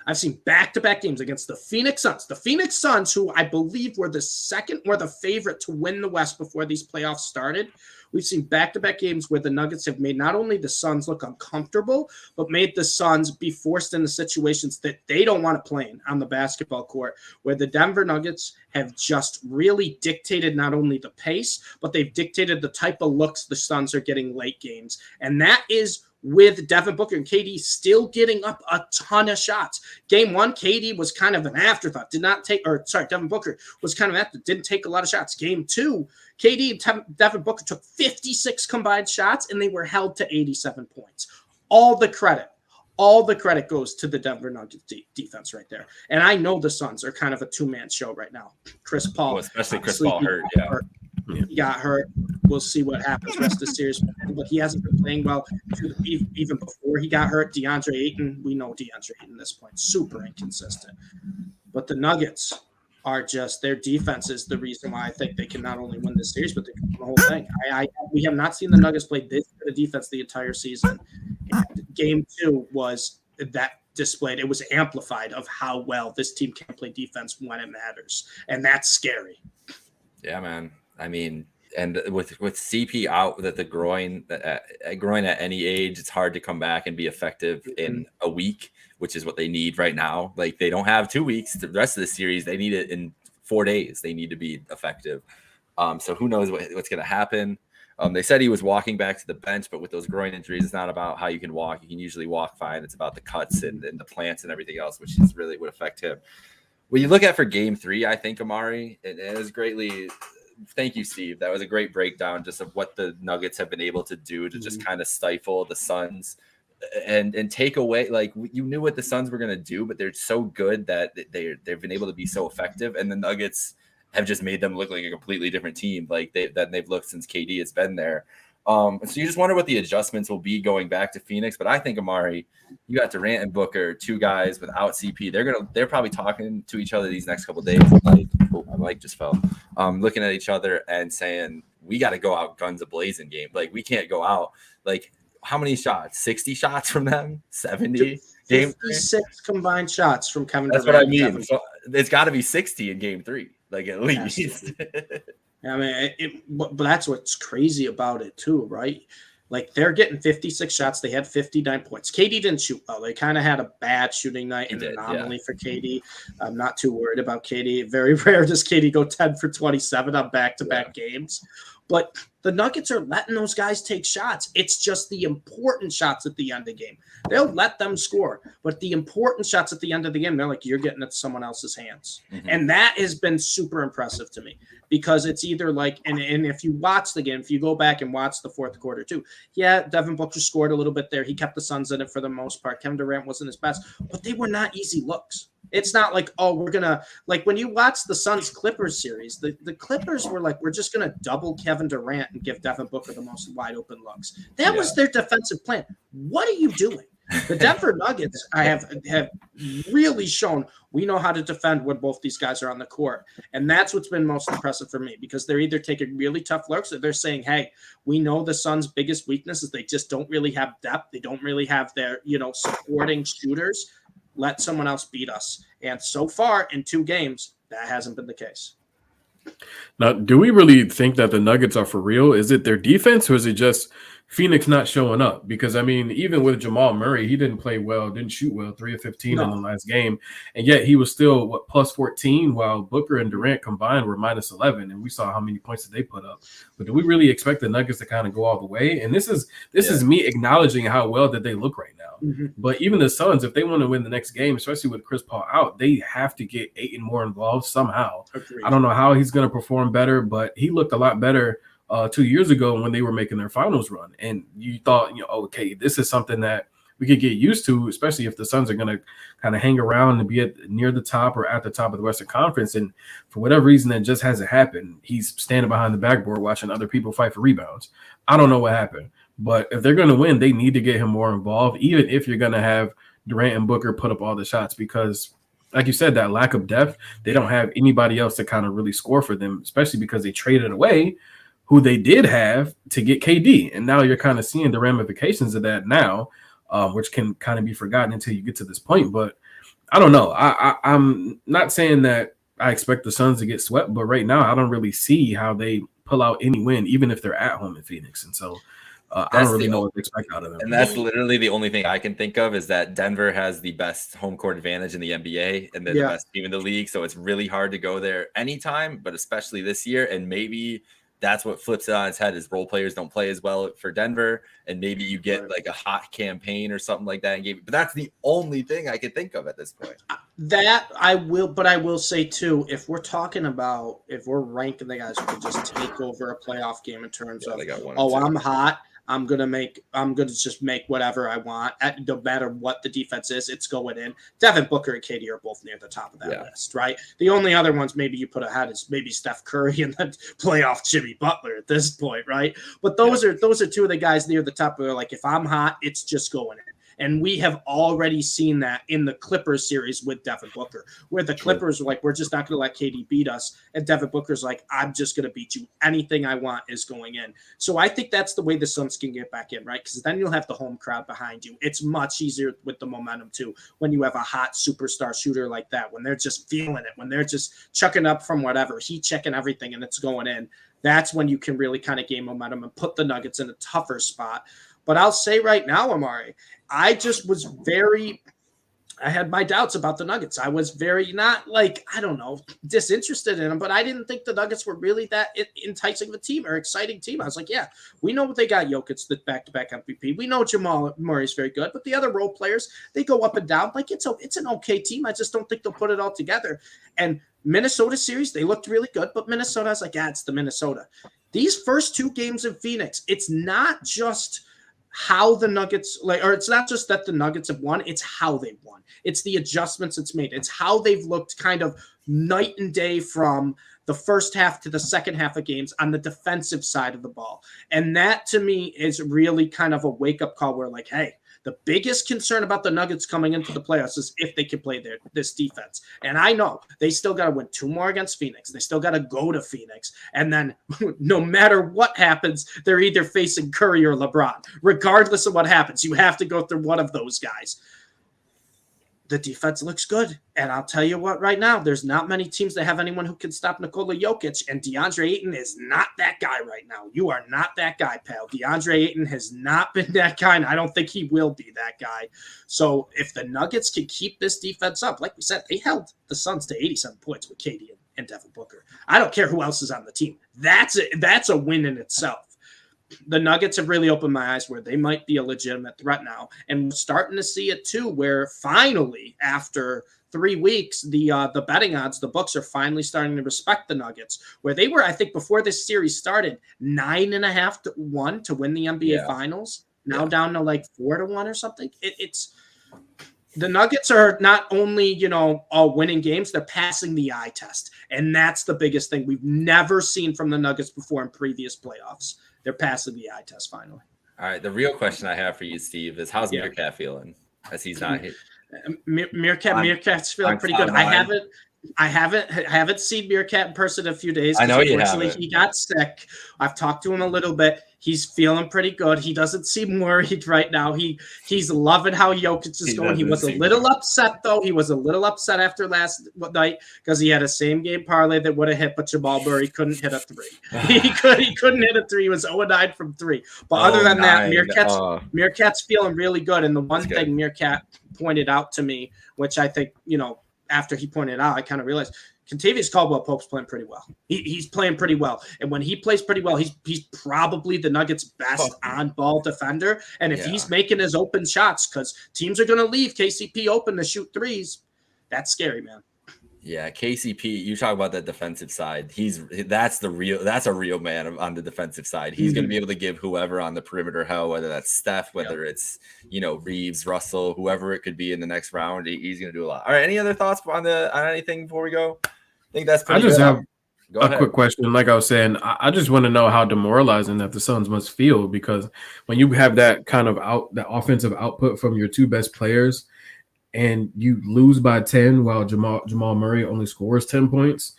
I've seen back-to-back games against the Phoenix Suns. The Phoenix Suns, who I believe were the favorite to win the West before these playoffs started. We've seen back-to-back games where the Nuggets have made not only the Suns look uncomfortable, but made the Suns be forced into situations that they don't want to play in on the basketball court, where the Denver Nuggets have just really dictated not only the pace, but they've dictated the type of looks the Suns are getting late games. And that is with Devin Booker and KD still getting up a ton of shots. Game 1, KD was kind of an afterthought. Devin Booker was kind of an afterthought. Didn't take a lot of shots. Game 2, KD and Devin Booker took 56 combined shots, and they were held to 87 points. All the credit goes to the Denver Nuggets defense right there. And I know the Suns are kind of a two-man show right now. Chris Paul. Especially Chris Paul hurt, yeah. He got hurt. We'll see what happens rest of the series. But he hasn't been playing well even before he got hurt. DeAndre Ayton, we know DeAndre Ayton at this point, super inconsistent. But the Nuggets are just, their defense is the reason why I think they can not only win this series, but they can win the whole thing. We have not seen the Nuggets play this good of defense the entire season. And game 2 was that displayed. It was amplified of how well this team can play defense when it matters. And that's scary. Yeah, man. I mean, and with CP out with the groin at any age, it's hard to come back and be effective in a week, which is what they need right now. Like, they don't have 2 weeks. The rest of the series, they need it in 4 days. They need to be effective. So who knows what's going to happen. They said he was walking back to the bench, but with those groin injuries, it's not about how you can walk. You can usually walk fine. It's about the cuts and the plants and everything else, which is really would affect him. When you look at for game 3, I think, Amari, it was greatly – thank you, Steve. That was a great breakdown just of what the Nuggets have been able to do to just kind of stifle the Suns and take away, like, you knew what the Suns were going to do, but they're so good that they've been able to be so effective. And the Nuggets have just made them look like a completely different team. Like they've looked since KD has been there. So you just wonder what the adjustments will be going back to Phoenix. But I think, Amari, you got Durant and Booker, 2 guys without CP. They're probably talking to each other these next couple of days. Like, oh, my mic just fell. Looking at each other and saying, we got to go out guns a-blazing game. Like, we can't go out. Like, how many shots? 60 shots from them? 70? 56 combined shots from Kevin Durant. That's what I mean. So it's got to be 60 in game 3, like, at least. I mean, but that's what's crazy about it too, right? Like, they're getting 56 shots. They had 59 points. KD didn't shoot well. They kind of had a bad shooting night, an anomaly for KD. I'm not too worried about KD. Very rare does KD go 10 for 27 on back-to-back games. But the Nuggets are letting those guys take shots. It's just the important shots at the end of the game. They'll let them score, but the important shots at the end of the game, they're like, you're getting it to someone else's hands. Mm-hmm. And that has been super impressive to me, because it's either like, and if you watch the game, if you go back and watch the fourth quarter too, yeah, Devin Booker scored a little bit there. He kept the Suns in it for the most part. Kevin Durant wasn't his best, but they were not easy looks. It's not like, oh, we're going to, like, when you watch the Suns-Clippers series, the Clippers were like, we're just going to double Kevin Durant and give Devin Booker the most wide-open looks. That was their defensive plan. What are you doing? The Denver Nuggets have really shown we know how to defend when both these guys are on the court. And that's what's been most impressive for me, because they're either taking really tough looks or they're saying, hey, we know the Suns' biggest weakness is they just don't really have depth. They don't really have their, supporting shooters. Let someone else beat us. And so far in 2 games, that hasn't been the case. Now, do we really think that the Nuggets are for real? Is it their defense, or is it just Phoenix not showing up? Because, I mean, even with Jamal Murray, he didn't play well, didn't shoot well, 3 of 15 in the last game. And yet he was still, plus 14, while Booker and Durant combined were minus 11. And we saw how many points that they put up. But do we really expect the Nuggets to kind of go all the way? And this is me acknowledging how well that they look right now. Mm-hmm. But even the Suns, if they want to win the next game, especially with Chris Paul out, they have to get Ayton more involved somehow. Agreed. I don't know how he's going to perform better, but he looked a lot better 2 years ago when they were making their finals run. And you thought, okay, this is something that we could get used to, especially if the Suns are going to kind of hang around and be near the top or at the top of the Western Conference. And for whatever reason, that just hasn't happened. He's standing behind the backboard watching other people fight for rebounds. I don't know what happened. But if they're going to win, they need to get him more involved, even if you're going to have Durant and Booker put up all the shots, because, like you said, that lack of depth, they don't have anybody else to kind of really score for them, especially because they traded away who they did have to get KD. And now you're kind of seeing the ramifications of that now, which can kind of be forgotten until you get to this point. But I don't know. I'm not saying that I expect the Suns to get swept, but right now I don't really see how they pull out any win, even if they're at home in Phoenix. And so I don't really know what to expect out of them. And that's literally the only thing I can think of is that Denver has the best home court advantage in the NBA, and they're the best team in the league. So it's really hard to go there anytime, but especially this year. And maybe that's what flips it on its head is role players don't play as well for Denver. And maybe you get like a hot campaign or something like that. But that's the only thing I can think of at this point. That I will say too, if we're ranking the guys who can just take over a playoff game in terms of, I'm hot, I'm gonna just make whatever I want. No matter what the defense is, it's going in. Devin Booker and KD are both near the top of that list, right? The only other ones maybe you put ahead is maybe Steph Curry and then playoff Jimmy Butler at this point, right? But those are two of the guys near the top who are like, if I'm hot, it's just going in. And we have already seen that in the Clippers series with Devin Booker, where the Clippers were like, we're just not going to let KD beat us. And Devin Booker's like, I'm just going to beat you. Anything I want is going in. So I think that's the way the Suns can get back in, right? Because then you'll have the home crowd behind you. It's much easier with the momentum, too, when you have a hot superstar shooter like that, when they're just feeling it, when they're just chucking up from whatever, heat checking everything, and it's going in. That's when you can really kind of gain momentum and put the Nuggets in a tougher spot. But I'll say right now, Amari, I just was I had my doubts about the Nuggets. I was very disinterested in them, but I didn't think the Nuggets were really that enticing of a team or exciting team. I was like, yeah, we know they got Jokic, the back-to-back MVP. We know Jamal Murray's very good, but the other role players, they go up and down. Like, it's an okay team. I just don't think they'll put it all together. And Minnesota series, they looked really good, but Minnesota, I was like, it's the Minnesota. These first two games in Phoenix, it's not just how the Nuggets it's not just that the Nuggets have won, it's how they won. It's the adjustments it's made. It's how they've looked kind of night and day from the first half to the second half of games on the defensive side of the ball. And that to me is really kind of a wake-up call where like, hey, the biggest concern about the Nuggets coming into the playoffs is if they can play this defense. And I know they still got to win 2 more against Phoenix. They still got to go to Phoenix. And then no matter what happens, they're either facing Curry or LeBron. Regardless of what happens, you have to go through one of those guys. The defense looks good. And I'll tell you what, right now, there's not many teams that have anyone who can stop Nikola Jokic, and DeAndre Ayton is not that guy right now. You are not that guy, pal. DeAndre Ayton has not been that guy, and I don't think he will be that guy. So if the Nuggets can keep this defense up, like we said, they held the Suns to 87 points with KD and Devin Booker. I don't care who else is on the team. That's a win in itself. The Nuggets have really opened my eyes where they might be a legitimate threat now. And we're starting to see it too, where finally, after 3 weeks, the betting odds, the books are finally starting to respect the Nuggets, where they were, I think, before this series started, 9.5 to 1 to win the NBA Finals. Now down to like 4 to 1 or something. It's the Nuggets are not only, all winning games, they're passing the eye test. And that's the biggest thing we've never seen from the Nuggets before in previous playoffs. They're passing the eye test finally. All right. The real question I have for you, Steve, is how's Meerkat feeling as he's not here? Meerkat's feeling pretty good. I haven't seen Meerkat in person in a few days. I know you haven't. He got sick. I've talked to him a little bit. He's feeling pretty good. He doesn't seem worried right now. He's loving how Jokic is going. He was a little upset, though. He was a little upset after last night because he had a same-game parlay that would have hit, but Jamal Murray couldn't hit a 3. He couldn't hit a 3. He was 0-9 from 3. But other than that, Meerkat's feeling really good. And the one thing Meerkat pointed out to me, which I think, after he pointed out, I kind of realized Kentavious Caldwell-Pope's playing pretty well. He's playing pretty well. And when he plays pretty well, he's probably the Nuggets' best on-ball defender. And if he's making his open shots, because teams are going to leave KCP open to shoot threes, that's scary, man. Yeah, KCP, you talk about that defensive side. That's a real man on the defensive side. He's going to be able to give whoever on the perimeter hell, whether that's Steph, whether it's, Reeves, Russell, whoever it could be in the next round. He's going to do a lot. All right, any other thoughts on anything before we go? I think that's pretty good. Have a quick question. Like I was saying, I just want to know how demoralizing that the Suns must feel, because when you have that kind of that offensive output from your 2 best players, and you lose by 10 while Jamal Murray only scores 10 points,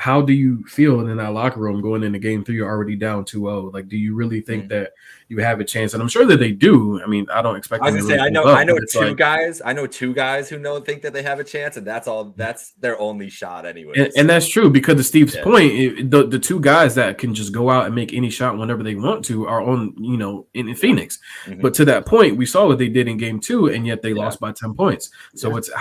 how do you feel in that locker room going into game 3? You're already down 2-0. Like, do you really think that you have a chance? And I'm sure that they do. I mean, I don't expect I was them to gonna say, really I know but it's two like, guys. I know two guys who think that they have a chance, and that's their only shot anyway. and that's true, because to Steve's Yeah. point, the two guys that can just go out and make any shot whenever they want to are on, in Phoenix. Mhm. But to that point, we saw what they did in game 2, and yet they lost by 10 points. So it's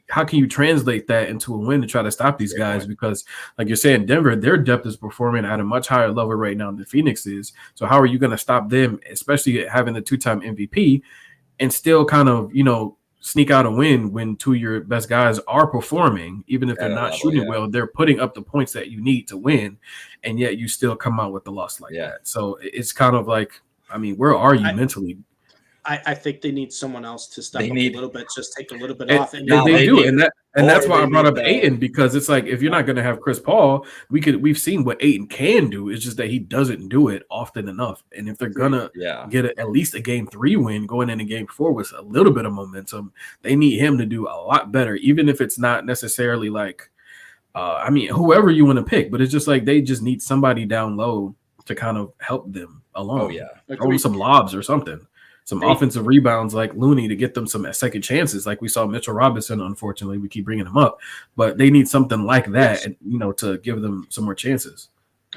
how can you translate that into a win to try to stop these guys? Because, like you're saying, Denver, their depth is performing at a much higher level right now than Phoenix is. So how are you going to stop them, especially having the 2-time MVP, and still kind of, sneak out a win when 2 of your best guys are performing, even if they're not shooting well, they're putting up the points that you need to win, and yet you still come out with the loss like that. So it's kind of like, I mean, where are you mentally? I think they need someone else to step up a little bit, just take a little bit off. And they do, and that's why I brought up Ayton, because it's like, if you're not going to have Chris Paul, we've seen what Ayton can do. It's just that he doesn't do it often enough. And if they're gonna get at least a game 3 win going into game 4 with a little bit of momentum, they need him to do a lot better, even if it's not necessarily like, I mean, whoever you want to pick, but it's just like they just need somebody down low to kind of help them along. Throw some lobs or something. Some offensive rebounds like Looney to get them some second chances. Like we saw Mitchell Robinson, unfortunately, we keep bringing him up, but they need something like that, and to give them some more chances.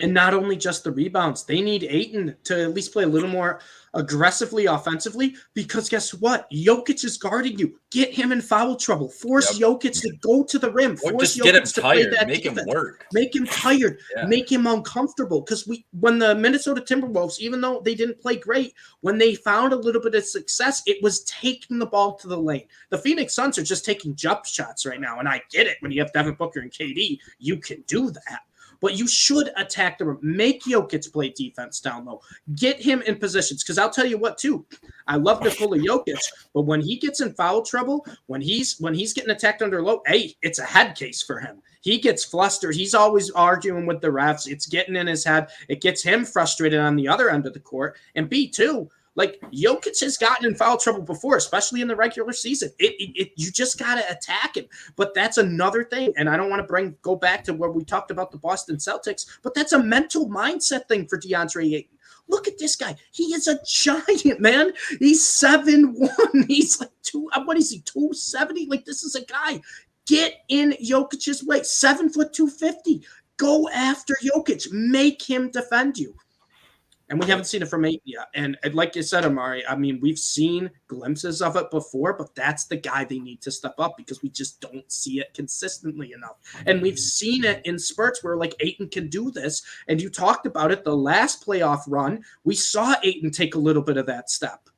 And not only just the rebounds, they need Ayton to at least play a little more aggressively offensively, because guess what? Jokic is guarding you. Get him in foul trouble. Force Jokic to go to the rim. Or Force just get him Jokic to tired. play that Make defense. him work. Make him tired. Make him uncomfortable. Because when the Minnesota Timberwolves, even though they didn't play great, when they found a little bit of success, it was taking the ball to the lane. The Phoenix Suns are just taking jump shots right now, and I get it. When you have Devin Booker and KD, you can do that. But you should attack the rim. Make Jokic play defense down low. Get him in positions. Because I'll tell you what, too. I love Nikola Jokic, but when he gets in foul trouble, when he's getting attacked under low, hey, it's a head case for him. He gets flustered. He's always arguing with the refs. It's getting in his head. It gets him frustrated on the other end of the court. And B, too, like Jokic has gotten in foul trouble before, especially in the regular season. You just got to attack him. But that's another thing. And I don't want to go back to where we talked about the Boston Celtics, but that's a mental mindset thing for DeAndre Ayton. Look at this guy. He is a giant, man. He's 7'1". He's like 270? Like, this is a guy. Get in Jokic's way. 7 foot 250. Go after Jokic. Make him defend you. And we haven't seen it from Ayton yet. And like you said, Amari, I mean, we've seen glimpses of it before, but that's the guy they need to step up, because we just don't see it consistently enough. And we've seen it in spurts where, like, Ayton can do this. And you talked about it, the last playoff run, we saw Ayton take a little bit of that step.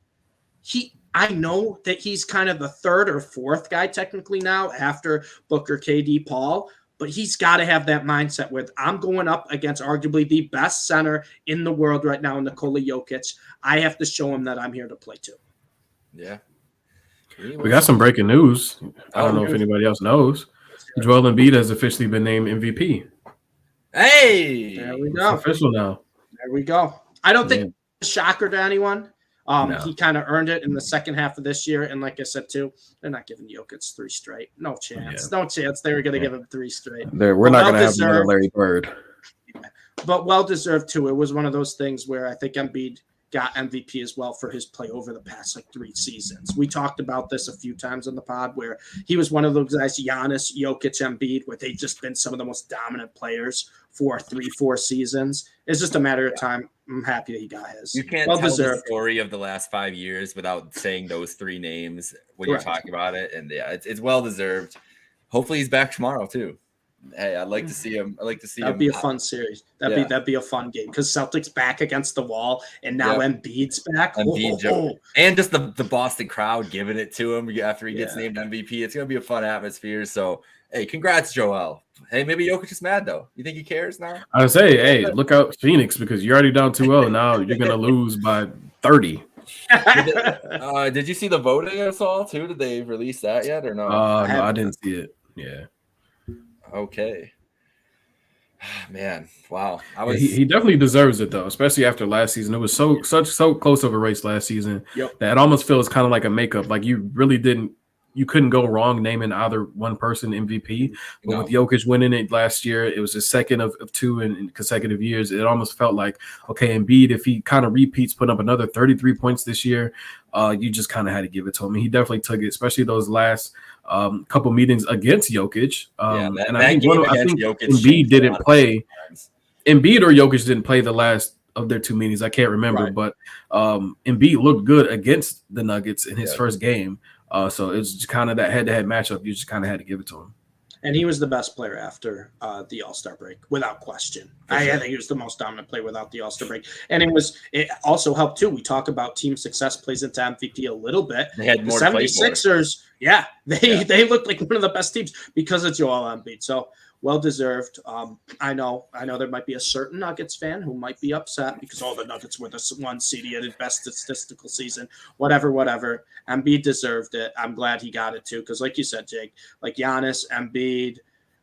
I know that he's kind of the third or fourth guy technically now after Booker, KD, Paul, but he's got to have that mindset with, I'm going up against arguably the best center in the world right now, Nikola Jokic. I have to show him that I'm here to play too. Yeah. We got some breaking news. I don't know if anybody else knows. Joel Embiid has officially been named MVP. Hey! There we go. It's official now. There we go. I don't think it's a shocker to anyone. No. He kind of earned it in the second half of this year. And like I said, too, they're not giving Jokic 3 straight. No chance. No chance. They were going to give him 3 straight. We're not going to have another Larry Bird. But well-deserved, too. It was one of those things where I think Embiid got MVP as well for his play over the past 3 seasons. We talked about this a few times on the pod where he was one of those guys, Giannis, Jokic, Embiid, where they've just been some of the most dominant players for 3-4 seasons. It's just a matter of time. I'm happy that he got his. You can't tell the story of the last 5 years without saying those 3 names when you're talking about it. And it's well-deserved. Hopefully he's back tomorrow, too. Hey, I'd like to see him. That'd be a fun series. That'd be a fun game, because Celtics back against the wall, and now Embiid's back. And just the Boston crowd giving it to him after he gets named MVP. It's gonna be a fun atmosphere. So, hey, congrats, Joel. Hey, maybe Jokic is mad though. You think he cares now? I would say, hey, look out Phoenix, because you're already down 2-0. Now you're gonna lose by 30. Did you see the voting at all too? Did they release that yet or no? No, I didn't see it. Yeah. Okay. Man, wow. He definitely deserves it though, especially after last season. It was so close of a race last season that it almost feels kind of like a makeup. Like you really didn't you couldn't go wrong naming either one person MVP. But with Jokic winning it last year, it was his second of two in consecutive years. It almost felt like, okay, Embiid, if he kind of repeats, putting up another 33 points this year, you just kind of had to give it to him. He definitely took it, especially those last couple meetings against Jokic. And I think Embiid didn't play. Embiid or Jokic didn't play the last of their two meetings. I can't remember, but Embiid looked good against the Nuggets in his first game. So it's just kind of that head-to-head matchup. You just kind of had to give it to him. And he was the best player after the All-Star break, without question. I think he was the most dominant player without the All-Star break. And it also helped, too. We talk about team success plays into MVP a little bit. They had more the 76ers, they looked like one of the best teams because of Joel Embiid. So, well-deserved. I know there might be a certain Nuggets fan who might be upset because the Nuggets were the one seed. He had his best statistical season. Whatever. Embiid deserved it. I'm glad he got it too because, like you said, Jake, like Giannis, Embiid,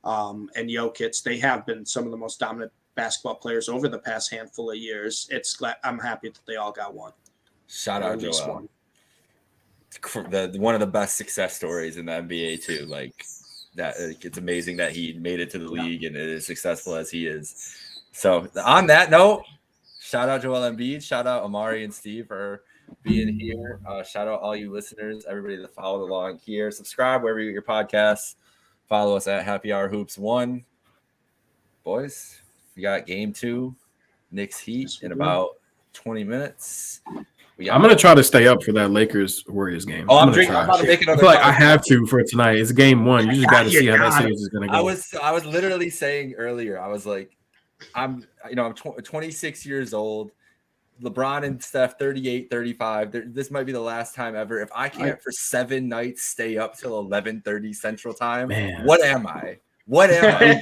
and Jokic, they have been some of the most dominant basketball players over the past handful of years. I'm happy that they all got one. Shout out Joel. One of the best success stories in the NBA too. Like, that it's amazing that he made it to the league and is successful as he is. So on that note, shout out Joel Embiid, shout out Amari and Steve for being here. Shout out all you listeners, everybody that followed along here. Subscribe wherever you get your podcasts. Follow us at Happy Hour Hoops 1. Boys, we got game 2, Knicks Heat in about 20 minutes. I'm gonna try to stay up for that Lakers Warriors game. I'm about to make I feel like I have to for tonight. It's game 1. You just got to see how that series is gonna go. I was literally saying earlier. I was like, I'm 26 years old. LeBron and Steph 38, 35. This might be the last time ever. If I can't for 7 nights stay up till 11:30 Central Time, what am I? What am I?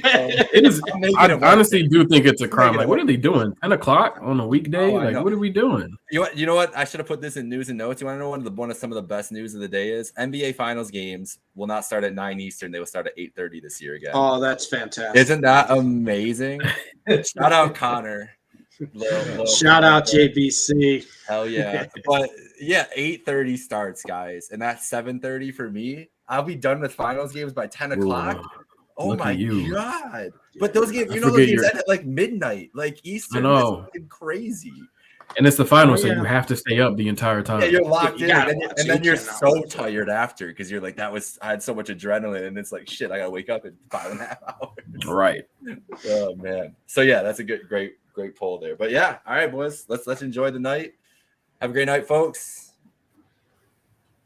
I honestly do think it's a crime. Like, what are they doing? 10 o'clock on a weekday? What are we doing? You know what? I should have put this in news and notes. You want to know one of some of the best news of the day is NBA Finals games will not start at 9 Eastern. They will start at 8:30 this year again. Oh, that's fantastic! Isn't that amazing? Shout out Connor. Shout out JBC. Hell yeah! But yeah, 8:30 starts, guys, and that's 7:30 for me. I'll be done with finals games by 10 o'clock. Oh my god! But those games, those games end at like midnight, like Eastern. I know. It's crazy. And it's the finals, so you have to stay up the entire time. Yeah, you're locked in, and then you're so tired after because you're like, I had so much adrenaline, and it's like, shit, I gotta wake up in 5.5 hours. Right. Oh man. So yeah, that's a great poll there. But yeah, all right, boys, let's enjoy the night. Have a great night, folks.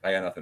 I got nothing.